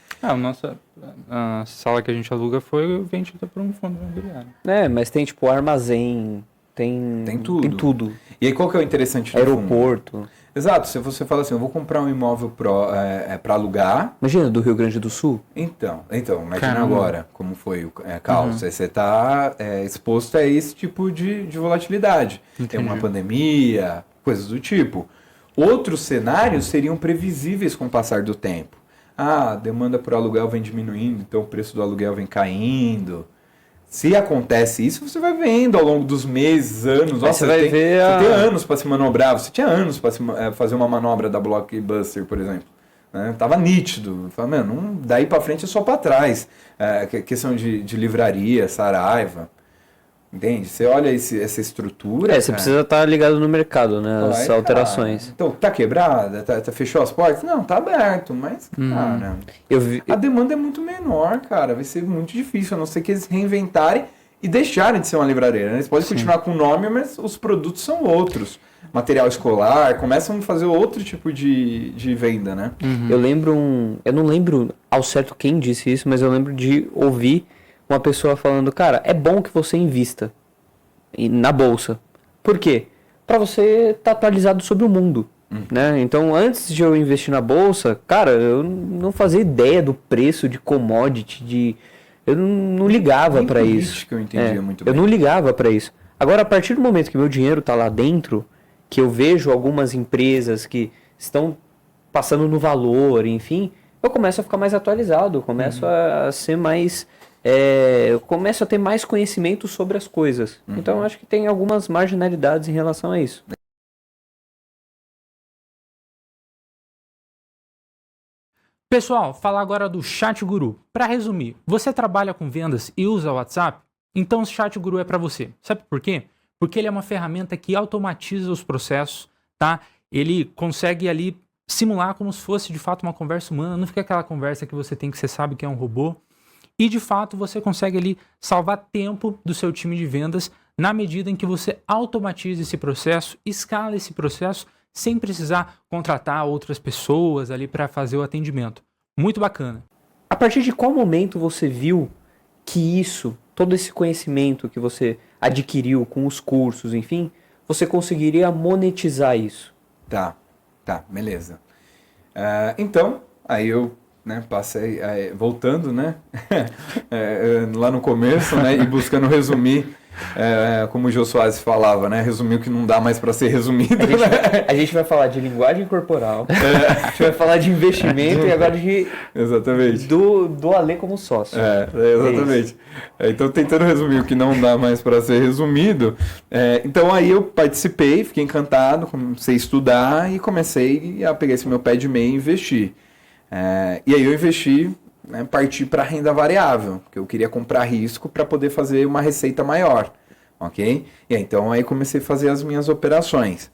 A sala que a gente aluga foi vendida por um fundo imobiliário. Mas tem tipo armazém, tem tudo. Tem tudo. E aí, qual que é o interessante do fundo? Aeroporto. Exato, se você fala assim, eu vou comprar um imóvel para alugar. Imagina, do Rio Grande do Sul. Então imagina Caramba. agora como foi o caos. Você está exposto a esse tipo de volatilidade. Tem uma pandemia, coisas do tipo. Outros cenários seriam previsíveis com o passar do tempo. A demanda por aluguel vem diminuindo, então o preço do aluguel vem caindo. Se acontece isso, você vai vendo ao longo dos meses, anos. Nossa, você vai ver você tem anos para se manobrar. Você tinha anos para fazer uma manobra da Blockbuster, por exemplo. Tava nítido. Fala, não, daí para frente é só para trás. Questão de livraria, Saraiva. Entende? Você olha essa estrutura. Você precisa estar ligado no mercado, né? As Cara, alterações. então, tá quebrada? Fechou as portas? Não, tá aberto. Mas, cara, Eu vi... a demanda é muito menor, cara. Vai ser muito difícil, a não ser que eles reinventarem e deixarem de ser uma livraria. Né? Eles podem continuar com o nome, mas os produtos são outros. Material escolar, começam a fazer outro tipo de venda, né? Eu não lembro ao certo quem disse isso, mas eu lembro de ouvir uma pessoa falando, cara, é bom que você invista na bolsa. Por quê? Para você estar atualizado sobre o mundo. Né? Então, antes de eu investir na bolsa, cara, eu não fazia ideia do preço de commodity, eu não ligava para isso. Que eu entendia muito bem. Eu não ligava para isso. Agora, a partir do momento que meu dinheiro tá lá dentro, que eu vejo algumas empresas que estão passando no valor, enfim, eu começo a ficar mais atualizado, eu começo a ser mais... eu começo a ter mais conhecimento sobre as coisas. Então, eu acho que tem algumas marginalidades em relação a isso. Pessoal, falar agora do Chat Guru. Para resumir, você trabalha com vendas e usa o WhatsApp? Então o Chat Guru é para você. Sabe por quê? Porque ele é uma ferramenta que automatiza os processos, tá? Ele consegue ali simular como se fosse de fato uma conversa humana, não fica aquela conversa que você tem que você sabe que é um robô. E de fato você consegue ali salvar tempo do seu time de vendas na medida em que você automatiza esse processo, escala esse processo sem precisar contratar outras pessoas ali para fazer o atendimento. Muito bacana. A partir de qual momento você viu que isso, todo esse conhecimento que você adquiriu com os cursos, enfim, você conseguiria monetizar isso? Tá, beleza. Então, aí eu passei, voltando, né, lá no começo, né, e buscando resumir, como o Jô Soares falava, né, resumir o que não dá mais para ser resumido. A gente vai falar de linguagem corporal, a gente vai falar de investimento e agora Exatamente. do Alê como sócio. Exatamente. Então, tentando resumir o que não dá mais para ser resumido, então aí eu participei, fiquei encantado, comecei a estudar e comecei a pegar esse meu pé de meia e investir. E aí eu investi, parti para renda variável, porque eu queria comprar risco para poder fazer uma receita maior, ok? E aí, então aí comecei a fazer as minhas operações.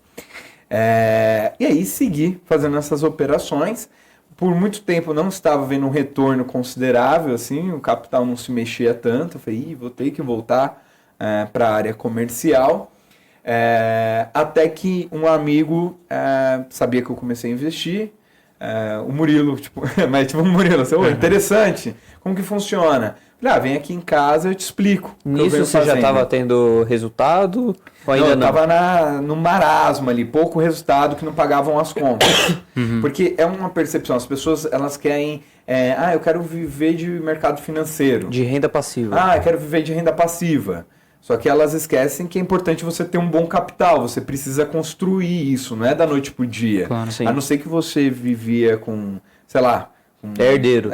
E aí segui fazendo essas operações. Por muito tempo não estava vendo um retorno considerável, assim, o capital não se mexia tanto. Eu falei, vou ter que voltar para a área comercial. Até que um amigo sabia que eu comecei a investir. O Murilo, mas o Murilo, interessante, como que funciona? Falei, vem aqui em casa, eu te explico. Nisso você já estava tendo resultado? Ou ainda não? Eu estava no marasmo ali, pouco resultado, que não pagavam as contas. Porque é uma percepção, as pessoas elas querem, eu quero viver de mercado financeiro. De renda passiva. Eu quero viver de renda passiva. Só que elas esquecem que é importante você ter um bom capital, você precisa construir isso, não é da noite pro dia. Claro, sim. A não ser que você vivia com, sei lá... herdeiro.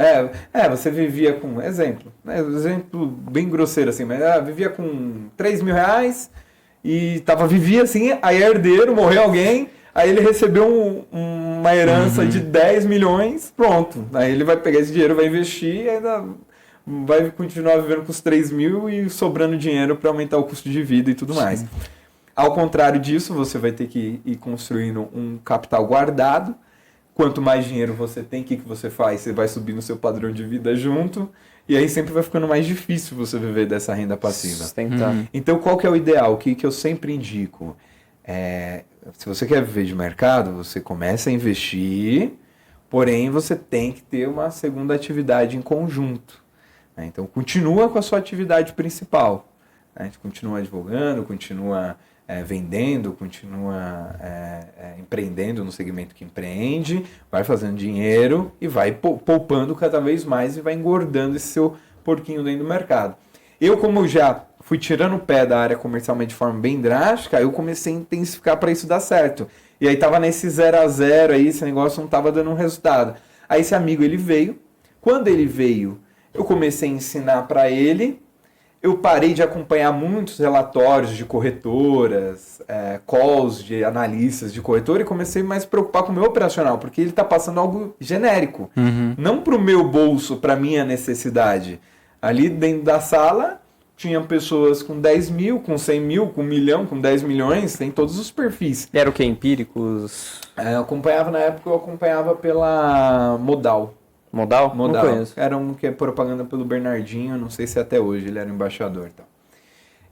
Você vivia com... Exemplo bem grosseiro assim, mas vivia com 3 mil reais e vivia assim, aí herdeiro, morreu alguém, aí ele recebeu uma herança de 10 milhões, pronto. Aí ele vai pegar esse dinheiro, vai investir e ainda... vai continuar vivendo com os 3 mil e sobrando dinheiro para aumentar o custo de vida e tudo mais. Ao contrário disso, você vai ter que ir construindo um capital guardado. Quanto mais dinheiro você tem, o que você faz? Você vai subindo o seu padrão de vida junto e aí sempre vai ficando mais difícil você viver dessa renda passiva. Então, qual que é o ideal? O que eu sempre indico? Se você quer viver de mercado, você começa a investir, porém você tem que ter uma segunda atividade em conjunto. Então, continua com a sua atividade principal. A gente continua advogando, continua vendendo, continua empreendendo no segmento que empreende, vai fazendo dinheiro e vai poupando cada vez mais e vai engordando esse seu porquinho dentro do mercado. Eu, como já fui tirando o pé da área comercial de forma bem drástica, eu comecei a intensificar para isso dar certo. E aí tava nesse 0 a 0 aí, esse negócio não tava dando um resultado. Aí esse amigo, ele veio. Quando ele veio, eu comecei a ensinar para ele, eu parei de acompanhar muitos relatórios de corretoras, calls de analistas de corretora e comecei mais a preocupar com o meu operacional, porque ele está passando algo genérico, não para o meu bolso, para a minha necessidade. Ali dentro da sala, tinham pessoas com 10 mil, com 100 mil, com 1 milhão, com 10 milhões, tem todos os perfis. Era o que? Empíricos? Eu acompanhava pela Modal. Modal? Não conheço. Era um que é propaganda pelo Bernardinho, não sei se até hoje ele era embaixador. Então.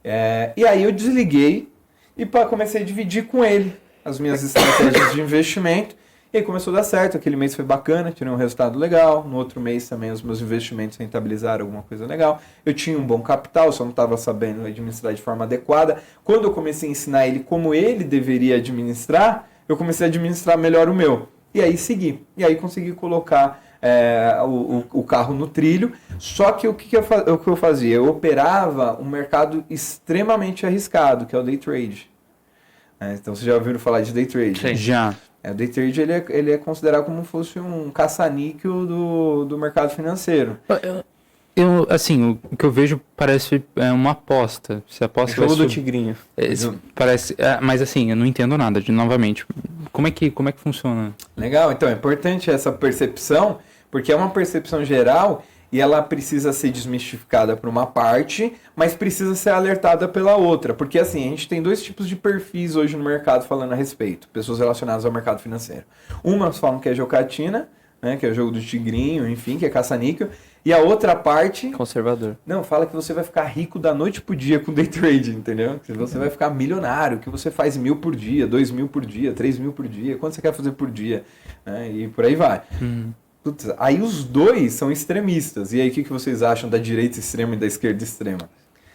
E aí eu desliguei e comecei a dividir com ele as minhas estratégias de investimento. E aí começou a dar certo, aquele mês foi bacana, tirei um resultado legal. No outro mês também os meus investimentos rentabilizaram alguma coisa legal. Eu tinha um bom capital, só não estava sabendo administrar de forma adequada. Quando eu comecei a ensinar ele como ele deveria administrar, eu comecei a administrar melhor o meu. E aí segui. E aí consegui colocar o carro no trilho. Só que o que eu fazia? Eu operava um mercado extremamente arriscado, que é o day trade. Então vocês já ouviram falar de day trade? Sim. Já. O day trade ele é considerado como se fosse um caça-níquel do mercado financeiro. Assim, o que eu vejo parece uma aposta. Você aposta Jogo do tigrinho. Parece, mas assim, eu não entendo nada, novamente. Como é que funciona? Legal, então é importante essa percepção, porque é uma percepção geral e ela precisa ser desmistificada por uma parte, mas precisa ser alertada pela outra. Porque assim, a gente tem dois tipos de perfis hoje no mercado falando a respeito, pessoas relacionadas ao mercado financeiro. Umas falam que é jocatina, né, que é o jogo do tigrinho, enfim, que é caça-níquel. E a outra parte... Conservador. Não, fala que você vai ficar rico da noite pro dia com day trade, entendeu? Que você vai ficar milionário, que você faz 1.000 por dia, 2.000 por dia, 3.000 por dia, quanto você quer fazer por dia, né? E por aí vai. Putz, aí os dois são extremistas. E aí o que vocês acham da direita extrema e da esquerda extrema?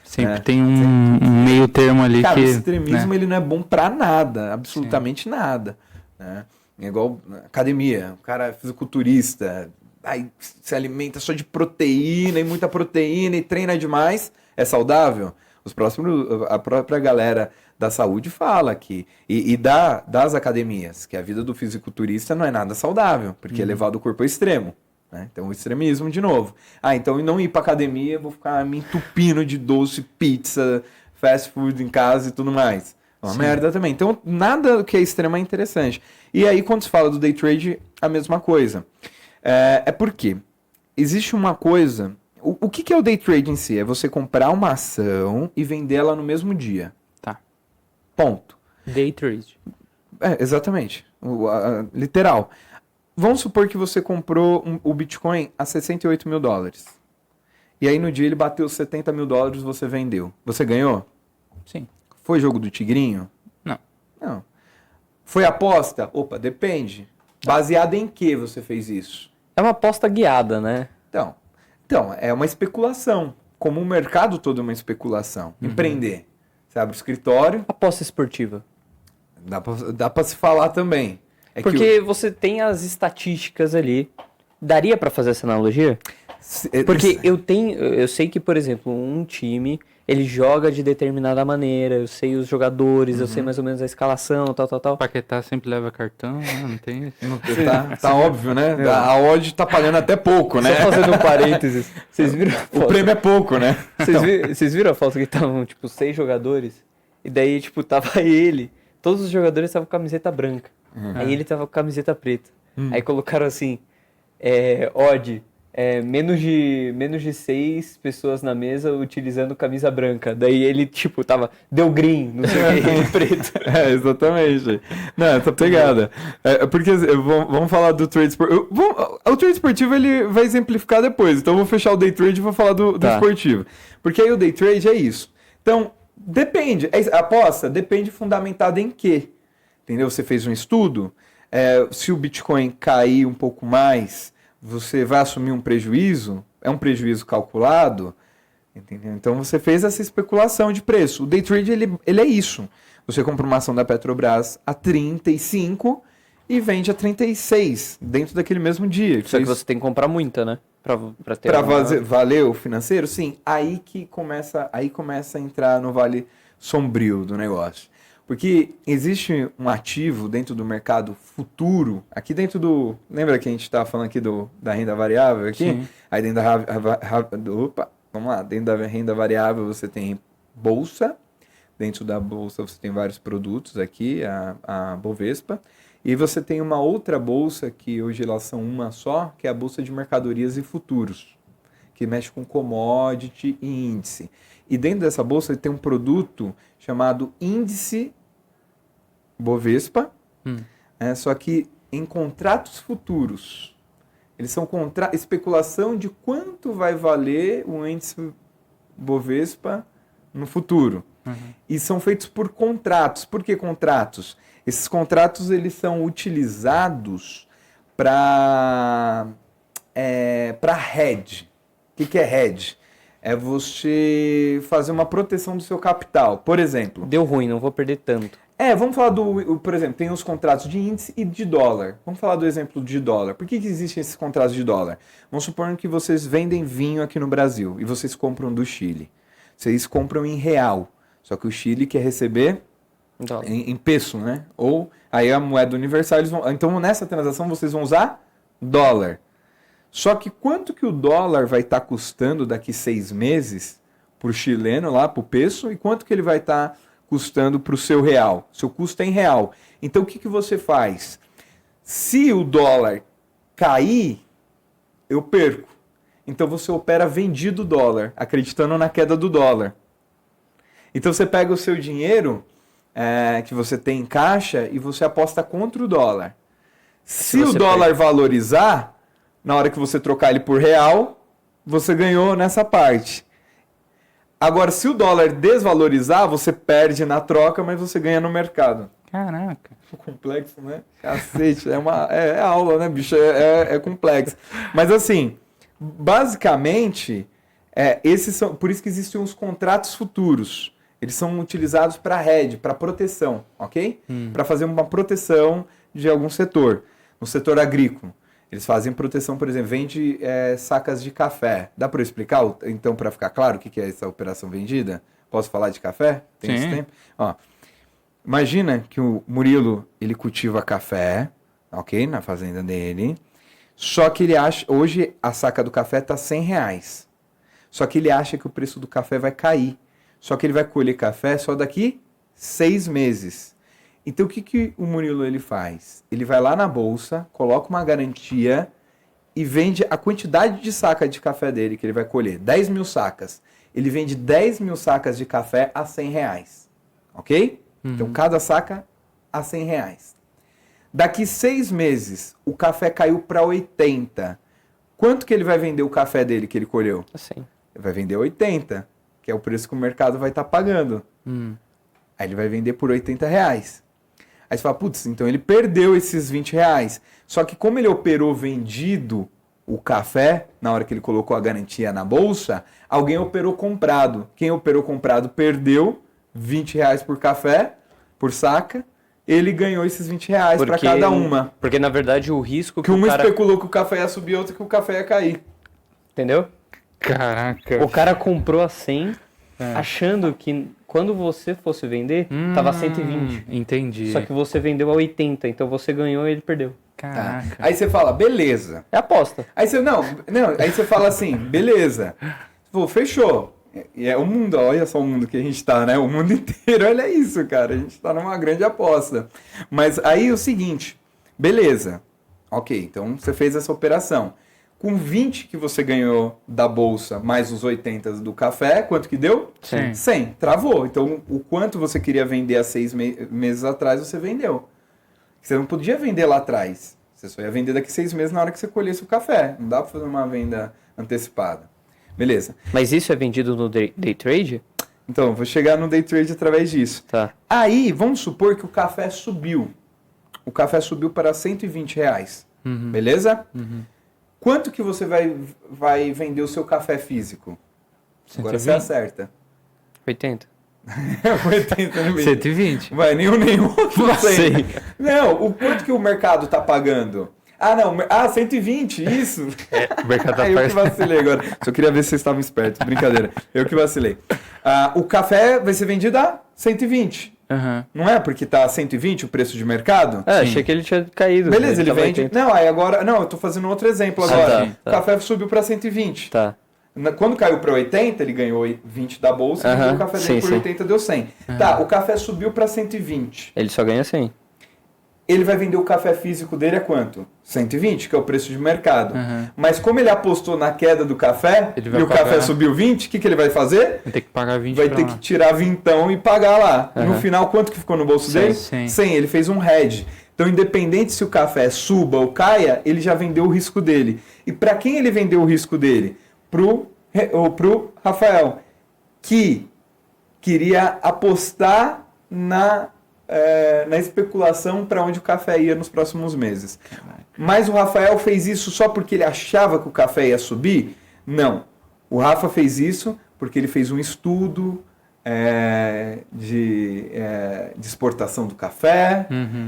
Sempre tem um meio termo ali. Cara, que... o extremismo ele não é bom pra nada, absolutamente nada. Né? É igual academia, o cara é fisiculturista, aí se alimenta só de proteína e muita proteína e treina demais, é saudável? A própria galera da saúde fala que, das academias, que a vida do fisiculturista não é nada saudável, porque é levado o corpo ao extremo. Né? Então o extremismo de novo. Então não ir pra academia, eu vou ficar me entupindo de doce, pizza, fast food em casa e tudo mais. Uma merda também. Então nada que é extremo é interessante. E aí quando se fala do day trade, a mesma coisa. Porque existe uma coisa... O que é o day trade em si? É você comprar uma ação e vender ela no mesmo dia. Tá. Ponto. Day trade. Exatamente. Literal. Vamos supor que você comprou o Bitcoin a $68 mil. E aí no dia ele bateu $70 mil, você vendeu. Você ganhou? Sim. Foi jogo do tigrinho? Não. Foi aposta? Opa, depende. Baseado em que você fez isso? É uma aposta guiada, né? Então, é uma especulação. Como o mercado todo é uma especulação. Empreender. Você abre o escritório. Aposta esportiva. Dá pra se falar também. Porque você tem as estatísticas ali. Daria pra fazer essa analogia? Porque eu sei que, por exemplo, um time, ele joga de determinada maneira, eu sei os jogadores, eu sei mais ou menos a escalação, tal. Paquetá sempre leva cartão, não tem... Tá óbvio, né? A odd tá pagando até pouco, né? Só fazendo um parênteses. Vocês viram a foto? O prêmio é pouco, né? Vocês viram a foto que estavam, 6 jogadores? E daí, tava ele. Todos os jogadores estavam com camiseta branca. Aí ele tava com camiseta preta. Aí colocaram assim, odd... menos de 6 pessoas na mesa utilizando camisa branca. Daí ele, deu green, não sei o que, preto. Exatamente. Não, essa pegada. Porque vamos falar do trade esportivo. O trade esportivo ele vai exemplificar depois. Então eu vou fechar o day trade e vou falar do esportivo. Porque aí o day trade é isso. Então, depende. A aposta depende fundamentada em quê? Entendeu? Você fez um estudo. Se o Bitcoin cair um pouco mais... Você vai assumir um prejuízo? É um prejuízo calculado? Entendeu? Então você fez essa especulação de preço. O day trade ele é isso. Você compra uma ação da Petrobras a 35 e vende a 36 dentro daquele mesmo dia. Só que você tem que comprar muita, né? Para valer o financeiro? Sim. Aí começa a entrar no vale sombrio do negócio. Porque existe um ativo dentro do mercado futuro, aqui dentro do... Lembra que a gente estava falando aqui da renda variável aqui? Sim. Aí dentro vamos lá. Dentro da renda variável você tem bolsa. Dentro da bolsa você tem vários produtos aqui, a Bovespa. E você tem uma outra bolsa, que hoje elas são uma só, que é a Bolsa de Mercadorias e Futuros, que mexe com commodity e índice. E dentro dessa bolsa tem um produto chamado índice Bovespa, só que em contratos futuros. Eles são especulação de quanto vai valer o índice Bovespa no futuro. E são feitos por contratos. Por que contratos? Esses contratos eles são utilizados para hedge. O que é hedge? É você fazer uma proteção do seu capital. Por exemplo... Deu ruim, não vou perder tanto. Vamos falar por exemplo, tem os contratos de índice e de dólar. Vamos falar do exemplo de dólar. Por que existem esses contratos de dólar? Vamos supor que vocês vendem vinho aqui no Brasil e vocês compram do Chile. Vocês compram em real. Só que o Chile quer receber em peso, né? Ou aí a moeda universal, então nessa transação vocês vão usar dólar. Só que quanto que o dólar vai estar custando daqui 6 meses para o chileno lá, para o peso, e quanto que ele vai estar custando para o seu real? Seu custo é em real. Então o que você faz? Se o dólar cair, eu perco. Então você opera vendido dólar, acreditando na queda do dólar. Então você pega o seu dinheiro que você tem em caixa e você aposta contra o dólar. Se o dólar valorizar, na hora que você trocar ele por real, você ganhou nessa parte. Agora, se o dólar desvalorizar, você perde na troca, mas você ganha no mercado. Caraca. Complexo, né? Cacete, é aula, né, bicho? É complexo. Mas assim, basicamente, por isso que existem os contratos futuros. Eles são utilizados para hedge, para proteção, ok? Para fazer uma proteção de algum setor. No setor agrícola, eles fazem proteção, por exemplo, vende sacas de café. Dá para eu explicar, então, para ficar claro o que é essa operação vendida? Posso falar de café? Tem esse tempo? Ó, imagina que o Murilo, ele cultiva café, ok? Na fazenda dele. Só que ele acha, hoje a saca do café está R$100. Só que ele acha que o preço do café vai cair. Só que ele vai colher café só daqui 6 meses. Então o que o Murilo ele faz? Ele vai lá na bolsa, coloca uma garantia e vende a quantidade de saca de café dele que ele vai colher. 10 mil sacas. Ele vende 10 mil sacas de café a R$100. Ok? Então cada saca a R$100. Daqui 6 meses, o café caiu para 80. Quanto que ele vai vender o café dele que ele colheu? Assim. Ele vai vender 80, que é o preço que o mercado vai estar pagando. Aí ele vai vender por R$80. Aí você fala, putz, então ele perdeu esses R$20. Só que como ele operou vendido o café, na hora que ele colocou a garantia na bolsa, alguém operou comprado. Quem operou comprado perdeu R$20 por café, por saca. Ele ganhou esses R$20 para cada uma. Porque, na verdade, o risco que uma especulou que o café ia subir, outra que o café ia cair. Entendeu? Caraca. O cara comprou a 100, achando que quando você fosse vender, tava 120. Entendi. Só que você vendeu a 80, então você ganhou e ele perdeu. Caraca. Aí você fala, beleza. É aposta. Aí você, aí você fala assim, beleza. Pô, fechou. E é o mundo, olha só o mundo que a gente tá, né? O mundo inteiro, olha isso, cara. A gente tá numa grande aposta. Mas aí é o seguinte, beleza. Ok, então você fez essa operação. Com 20 que você ganhou da bolsa, mais os 80 do café, quanto que deu? 100. Travou. Então, o quanto você queria vender há 6 meses atrás, você vendeu. Você não podia vender lá atrás. Você só ia vender daqui 6 meses na hora que você colhesse o café. Não dá para fazer uma venda antecipada. Beleza. Mas isso é vendido no day trade? Então, eu vou chegar no day trade através disso. Tá. Aí, vamos supor que o café subiu. O café subiu para R$120. Beleza? Quanto que você vai vender o seu café físico? 120? Agora você acerta. 80. 80 no 120. Vai, nenhum outro Sei. Não, o quanto que o mercado tá pagando? Ah, não. 120, isso? O mercado tá Eu que vacilei agora. Só queria ver se vocês estavam espertos. Brincadeira. Eu que vacilei. O café vai ser vendido a 120. Não é porque tá 120 o preço de mercado? Achei que ele tinha caído. Beleza, ele vende. 80. Não, aí agora. Não, eu tô fazendo outro exemplo agora. Tá. O café subiu para 120. Tá. Quando caiu para 80, ele ganhou 20 da bolsa, e o café dele por 80 deu 100. Tá, o café subiu para 120. Ele só ganha 100. Ele vai vender o café físico dele a quanto? 120, que é o preço de mercado. Mas como ele apostou na queda do café e o café subiu 20, o que ele vai fazer? Vai ter que pagar 20 Vai ter que tirar vintão e pagar lá. No final, quanto que ficou no bolso dele? 100. Ele fez um hedge. Então, independente se o café suba ou caia, ele já vendeu o risco dele. E para quem ele vendeu o risco dele? Pro Rafael, que queria apostar na especulação para onde o café ia nos próximos meses. Mas o Rafael fez isso só porque ele achava que o café ia subir? Não. O Rafa fez isso porque ele fez um estudo de exportação do café,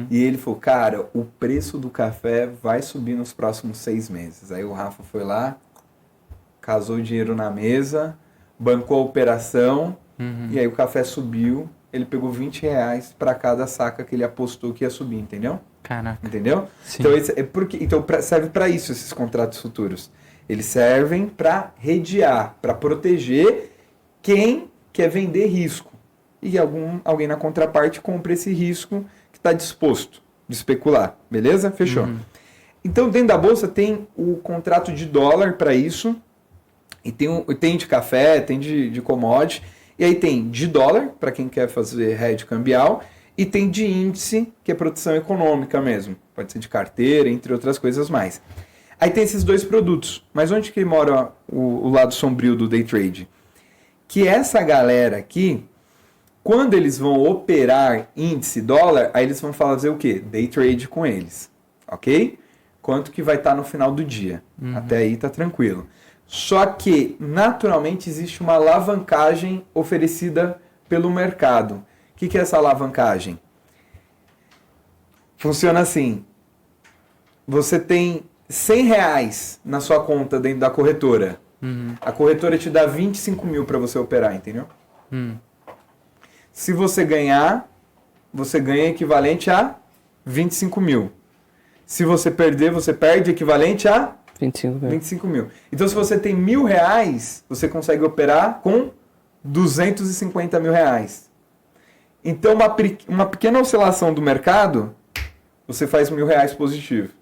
e ele falou, cara, o preço do café vai subir nos próximos 6 meses. Aí o Rafa foi lá, casou o dinheiro na mesa, bancou a operação, e aí o café subiu, ele pegou R$20 para cada saca que ele apostou que ia subir, entendeu? Caraca. Entendeu? Sim. Então serve para isso esses contratos futuros. Eles servem para rediar, para proteger quem quer vender risco. E alguém na contraparte compra esse risco que está disposto de especular. Beleza? Fechou. Então, dentro da bolsa tem o contrato de dólar para isso. E tem de café, tem de commodity. E aí tem de dólar, para quem quer fazer hedge cambial. E tem de índice, que é proteção econômica mesmo. Pode ser de carteira, entre outras coisas mais. Aí tem esses dois produtos. Mas onde que mora o lado sombrio do day trade? Que essa galera aqui, quando eles vão operar índice dólar, aí eles vão fazer o quê? Day trade com eles. Ok? Quanto que vai estar no final do dia. Até aí tá tranquilo. Só que, naturalmente, existe uma alavancagem oferecida pelo mercado. O que é essa alavancagem? Funciona assim. Você tem R$100 na sua conta dentro da corretora. A corretora te dá 25 mil para você operar, entendeu? Se você ganhar, você ganha equivalente a 25 mil. Se você perder, você perde equivalente a 25 mil. Então, se você tem R$1.000, você consegue operar com R$250 mil. Então, uma pequena oscilação do mercado, você faz R$1.000 positivo.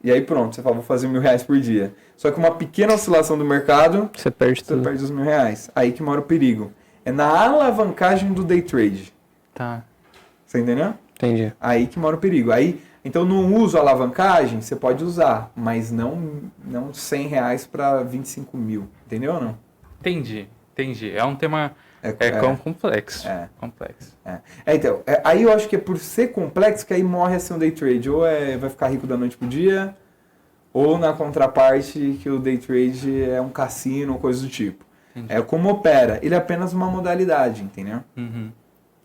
E aí pronto, você fala, vou fazer R$1.000 por dia. Só que uma pequena oscilação do mercado, Você perde tudo. perde os R$1.000. Aí que mora o perigo. É na alavancagem do day trade. Tá. Você entendeu? Entendi. Aí que mora o perigo. Aí, então, no uso alavancagem, você pode usar, mas não R$100 para 25 mil. Entendeu ou não? Entendi. É um tema complexo. Complexo. Então, aí eu acho que é por ser complexo que aí morre assim o day trade. Ou vai ficar rico da noite pro dia, ou na contraparte que o day trade é um cassino ou coisa do tipo. Entendi. É como opera. Ele é apenas uma modalidade, entendeu?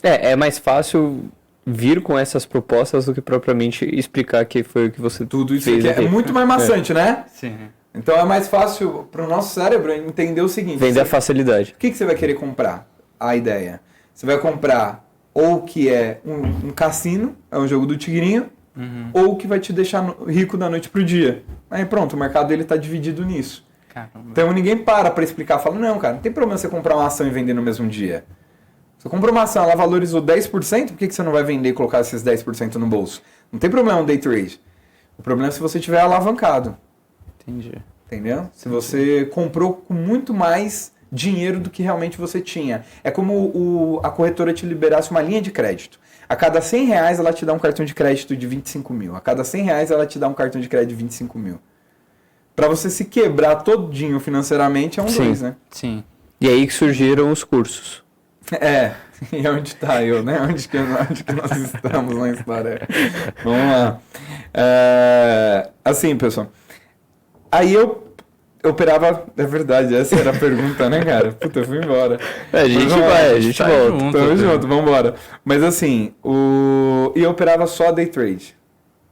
É mais fácil vir com essas propostas do que propriamente explicar que foi o que você Tudo isso fez aqui é aqui. muito mais maçante, né? Sim. Então é mais fácil para o nosso cérebro entender o seguinte. Vender a facilidade. O que você vai querer comprar? A ideia. Você vai comprar ou que é um cassino, é um jogo do tigrinho, ou que vai te deixar rico da noite pro dia. Aí pronto, o mercado ele está dividido nisso. Caramba. Então ninguém para explicar, fala, não, cara, não tem problema você comprar uma ação e vender no mesmo dia. Você comprou uma ação, ela valorizou 10%, por que você não vai vender e colocar esses 10% no bolso? Não tem problema no day trade. O problema é se você tiver alavancado. Entendi. Entendeu? Se você comprou com muito mais dinheiro do que realmente você tinha. É como a corretora te liberasse uma linha de crédito. A cada R$100 ela te dá um cartão de crédito de 25 mil. A cada R$100 ela te dá um cartão de crédito de 25 mil. Para você se quebrar todinho financeiramente é um dois, né? Sim. E aí que surgiram os cursos. E onde tá eu, né? Onde que nós estamos na história? Vamos lá. Assim, pessoal. Aí eu operava... É verdade, essa era a pergunta, né, cara? Puta, eu fui embora. A gente tá volta. junto. Tamo junto, vambora. Mas assim, e eu operava só day trade.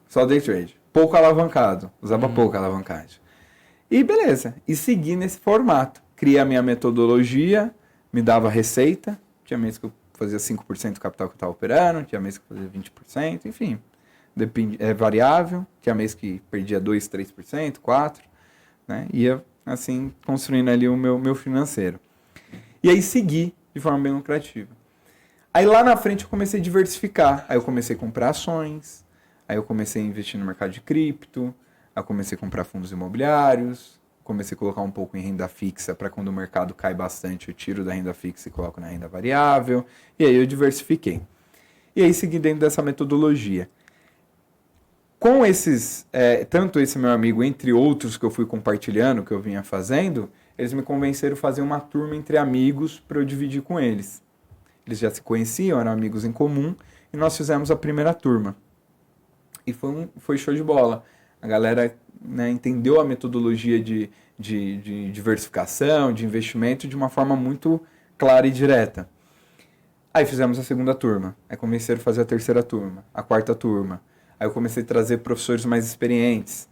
Só day trade. Pouco alavancado. Usava pouco alavancagem. E beleza. E segui nesse formato. Criei a minha metodologia, me dava receita. Tinha mês que eu fazia 5% do capital que eu estava operando, tinha mês que eu fazia 20%, enfim. É variável. Tinha mês que perdia 2%, 3%, 4%. Né? Ia, assim, construindo ali o meu financeiro. E aí segui de forma bem lucrativa. Aí lá na frente eu comecei a diversificar. Aí eu comecei a comprar ações, aí eu comecei a investir no mercado de cripto, aí eu comecei a comprar fundos imobiliários, comecei a colocar um pouco em renda fixa para quando o mercado cai bastante eu tiro da renda fixa e coloco na renda variável. E aí eu diversifiquei. E aí segui dentro dessa metodologia. Com esses, tanto esse meu amigo, entre outros que eu fui compartilhando, que eu vinha fazendo, eles me convenceram a fazer uma turma entre amigos para eu dividir com eles. eles já se conheciam, eram amigos em comum, e nós fizemos a primeira turma. E foi show de bola. A galera, né, entendeu a metodologia de diversificação, de investimento de uma forma muito clara e direta. Aí fizemos a segunda turma. Aí comecei a fazer a terceira turma, a quarta turma. Aí eu comecei a trazer professores mais experientes.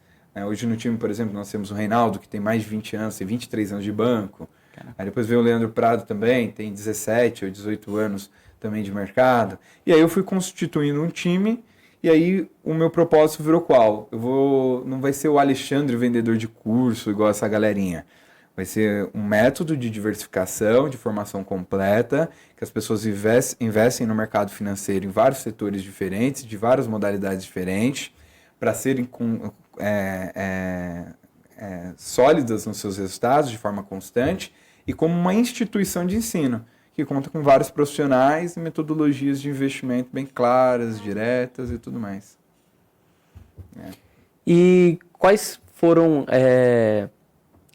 Hoje no time, por exemplo, nós temos o Reinaldo, que tem mais de 20 anos, tem 23 anos de banco. Aí depois veio o Leandro Prado também, tem 17 ou 18 anos também de mercado. E aí eu fui constituindo um time, e aí o meu propósito virou qual? Não vai ser o Alexandre vendedor de curso, igual essa galerinha. Vai ser um método de diversificação, de formação completa, que as pessoas investem no mercado financeiro em vários setores diferentes, de várias modalidades diferentes, para serem sólidas nos seus resultados de forma constante e como uma instituição de ensino, que conta com vários profissionais e metodologias de investimento bem claras, diretas e tudo mais. E quais foram,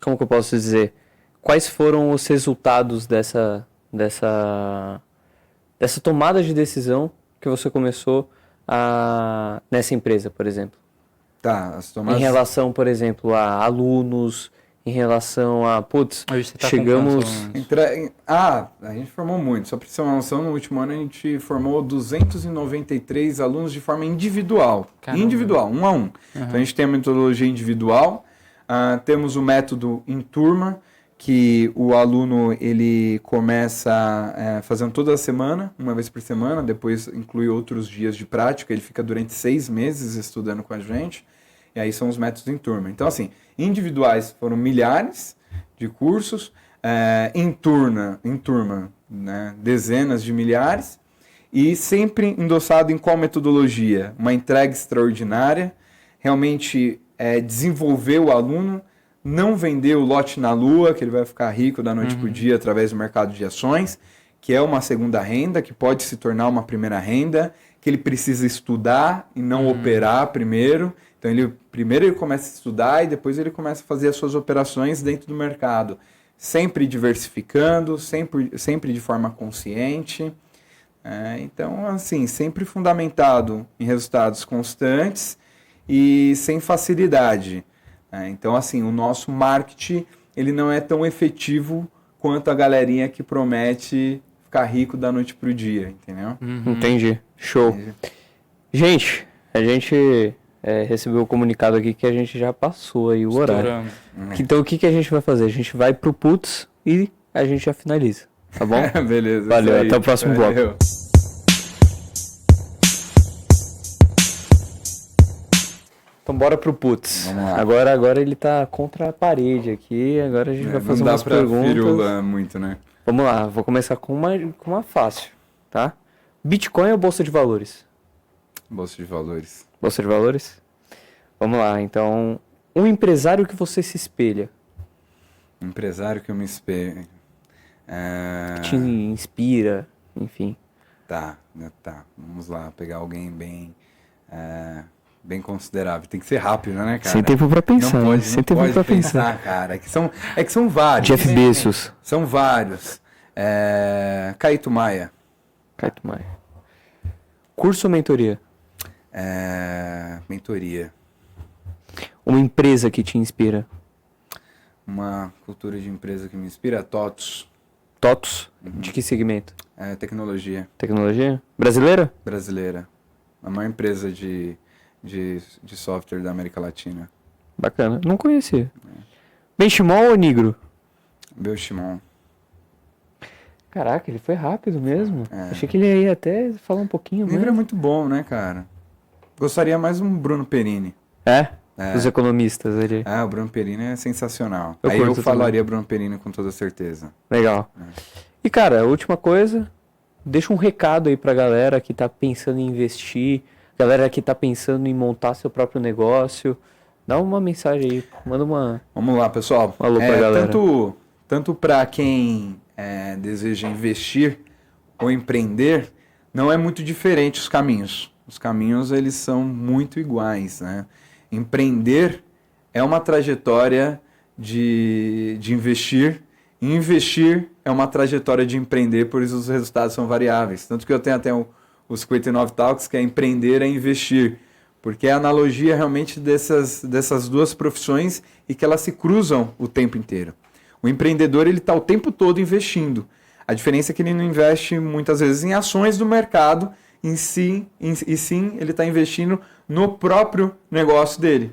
como que eu posso dizer, quais foram os resultados dessa tomada de decisão que você começou nessa empresa, por exemplo? Tá, as tomadas... Em relação, por exemplo, a alunos, em relação a, chegamos... A gente formou muito. Só para você ter uma noção, no último ano a gente formou 293 alunos de forma individual. Caramba. Individual, um a um. Então a gente tem a metodologia individual, temos o método em turma, que o aluno ele começa fazendo toda a semana, uma vez por semana, depois inclui outros dias de prática, ele fica durante 6 meses estudando com a gente. E aí são os métodos em turma. Então, assim, individuais foram milhares de cursos, em turma, né, dezenas de milhares, e sempre endossado em qual metodologia? Uma entrega extraordinária, realmente desenvolver o aluno, não vender o lote na lua, que ele vai ficar rico da noite para o dia através do mercado de ações, que é uma segunda renda, que pode se tornar uma primeira renda, que ele precisa estudar e não operar primeiro. Então, primeiro ele começa a estudar e depois ele começa a fazer as suas operações dentro do mercado. Sempre diversificando, sempre de forma consciente. Então, assim, sempre fundamentado em resultados constantes e sem facilidade. Então, assim, o nosso marketing ele não é tão efetivo quanto a galerinha que promete ficar rico da noite para o dia, entendeu? Entendi. Show. Entendi. Gente, a gente recebeu o comunicado aqui que a gente já passou aí o horário. Então o que a gente vai fazer? A gente vai pro Putz e a gente já finaliza, tá bom? Beleza. Valeu, até o próximo bloco. Então bora pro Putz. Vamos lá. Agora ele tá contra a parede aqui, agora a gente vai fazer umas perguntas. Não dá pra firular muito, né? Vamos lá, vou começar com uma fácil, tá? Bitcoin ou Bolsa de Valores? Bolsa de valores. Bolsa de Valores? Vamos lá, então, um empresário que você se espelha. Empresário que eu me espelho. Que te inspira, enfim. Tá. Vamos lá, pegar alguém bem considerável. Tem que ser rápido, né, cara? Sem tempo pra pensar. Não sem tempo pode pra pensar, cara. É que são vários. Jeff Bezos. São vários. Caíto Maia. Caíto Maia. Curso ou mentoria? Mentoria. Uma empresa que te inspira? Uma cultura de empresa que me inspira. TOTOS. TOTOS? De que segmento? Tecnologia. Tecnologia? Brasileira? Brasileira. A maior empresa de software da América Latina. Bacana. Não conhecia. Benchimol ou Nigro? Belchimon. Caraca, ele foi rápido mesmo. Achei que ele ia até falar um pouquinho mais. Nigro é muito bom, né, cara? Gostaria mais um Bruno Perini. Os economistas, ele... O Bruno Perini é sensacional. Eu Aí eu curto falaria Bruno Perini com toda certeza. Legal. E, cara, a última coisa, deixa um recado aí pra galera que tá pensando em investir, galera que tá pensando em montar seu próprio negócio. Dá uma mensagem aí, manda uma... Vamos lá, pessoal. Um alô pra galera. Tanto para quem deseja investir ou empreender, não é muito diferente os caminhos. Os caminhos, eles são muito iguais, né? Empreender é uma trajetória de investir, e investir é uma trajetória de empreender, por isso os resultados são variáveis. Tanto que eu tenho até o 59 Talks, que é empreender é investir, porque é a analogia realmente dessas duas profissões e que elas se cruzam o tempo inteiro. O empreendedor ele está o tempo todo investindo. A diferença é que ele não investe muitas vezes em ações do mercado em si, e sim ele está investindo no próprio negócio dele.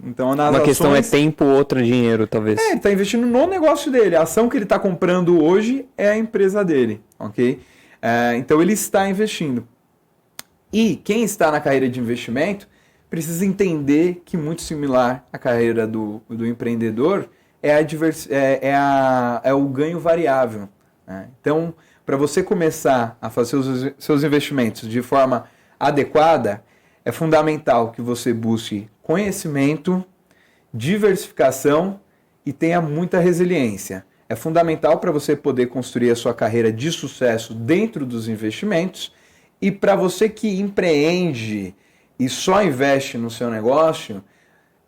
Então, nas Uma questão é ações, tempo, outra dinheiro, talvez. ele está investindo no negócio dele. A ação que ele está comprando hoje é a empresa dele, ok? Então ele está investindo. E quem está na carreira de investimento precisa entender que muito similar à carreira do empreendedor é o ganho variável, né? Então, para você começar a fazer os seus investimentos de forma adequada, é fundamental que você busque conhecimento, diversificação e tenha muita resiliência. É fundamental para você poder construir a sua carreira de sucesso dentro dos investimentos, e para você que empreende e só investe no seu negócio,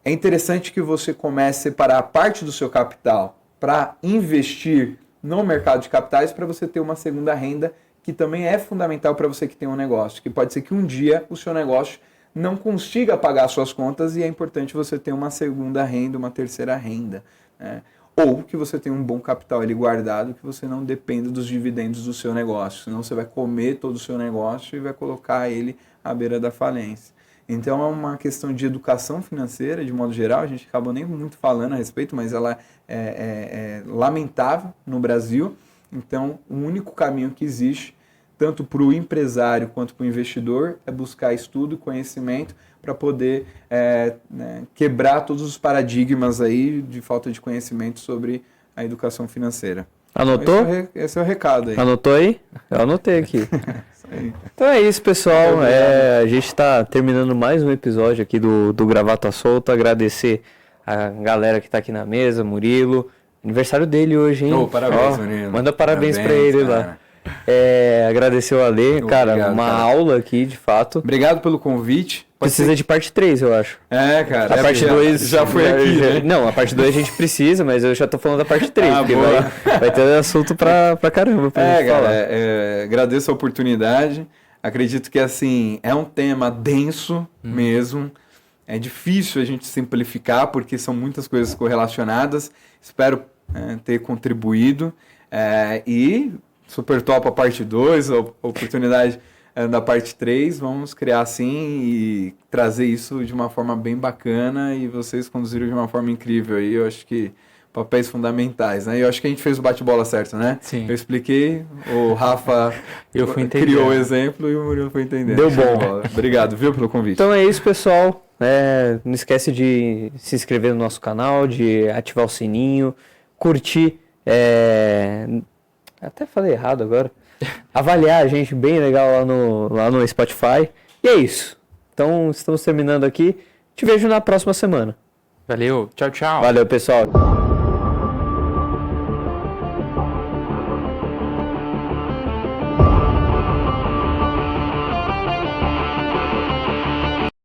é interessante que você comece a separar parte do seu capital para investir no mercado de capitais, para você ter uma segunda renda, que também é fundamental para você que tem um negócio, que pode ser que um dia o seu negócio não consiga pagar suas contas e é importante você ter uma segunda renda, uma terceira renda, né? Ou que você tenha um bom capital ali guardado, que você não dependa dos dividendos do seu negócio, senão você vai comer todo o seu negócio e vai colocar ele à beira da falência. Então é uma questão de educação financeira, de modo geral, a gente acabou nem muito falando a respeito, mas ela é lamentável no Brasil. Então o único caminho que existe, tanto para o empresário quanto para o investidor, é buscar estudo e conhecimento para poder quebrar todos os paradigmas aí de falta de conhecimento sobre a educação financeira. Anotou? Então, esse é o recado aí. Anotou aí? Eu anotei aqui. Isso aí. Então é isso, pessoal. A gente está terminando mais um episódio aqui do Gravata Solta. Agradecer a galera que está aqui na mesa, Murilo. Aniversário dele hoje, hein? Parabéns, Murilo. Manda parabéns para ele lá. Agradecer o Ale, cara, Obrigado, uma cara. aula aqui, de fato. Obrigado pelo convite. Precisa de parte 3, eu acho. Cara. A parte 2 já foi aqui, né? Não, a parte 2 a gente precisa, mas eu já tô falando da parte 3, porque boa. vai ter assunto pra caramba pra gente falar. Agradeço a oportunidade. Acredito que, assim, é um tema denso mesmo. É difícil a gente simplificar, porque são muitas coisas correlacionadas. Espero ter contribuído. E super top a parte 2, a oportunidade da parte 3, vamos criar assim e trazer isso de uma forma bem bacana e vocês conduziram de uma forma incrível aí, eu acho que papéis fundamentais, né? Eu acho que a gente fez o bate-bola certo, né? Sim. Eu expliquei, o Rafa criou o exemplo e o Murilo foi entendendo. Deu bom. Obrigado, viu, pelo convite. Então é isso, pessoal. Não esquece de se inscrever no nosso canal, de ativar o sininho, curtir. Até falei errado agora. Avaliar a gente bem legal lá no Spotify. E é isso. Então estamos terminando aqui. Te vejo na próxima semana. Valeu, tchau, tchau. Valeu, pessoal.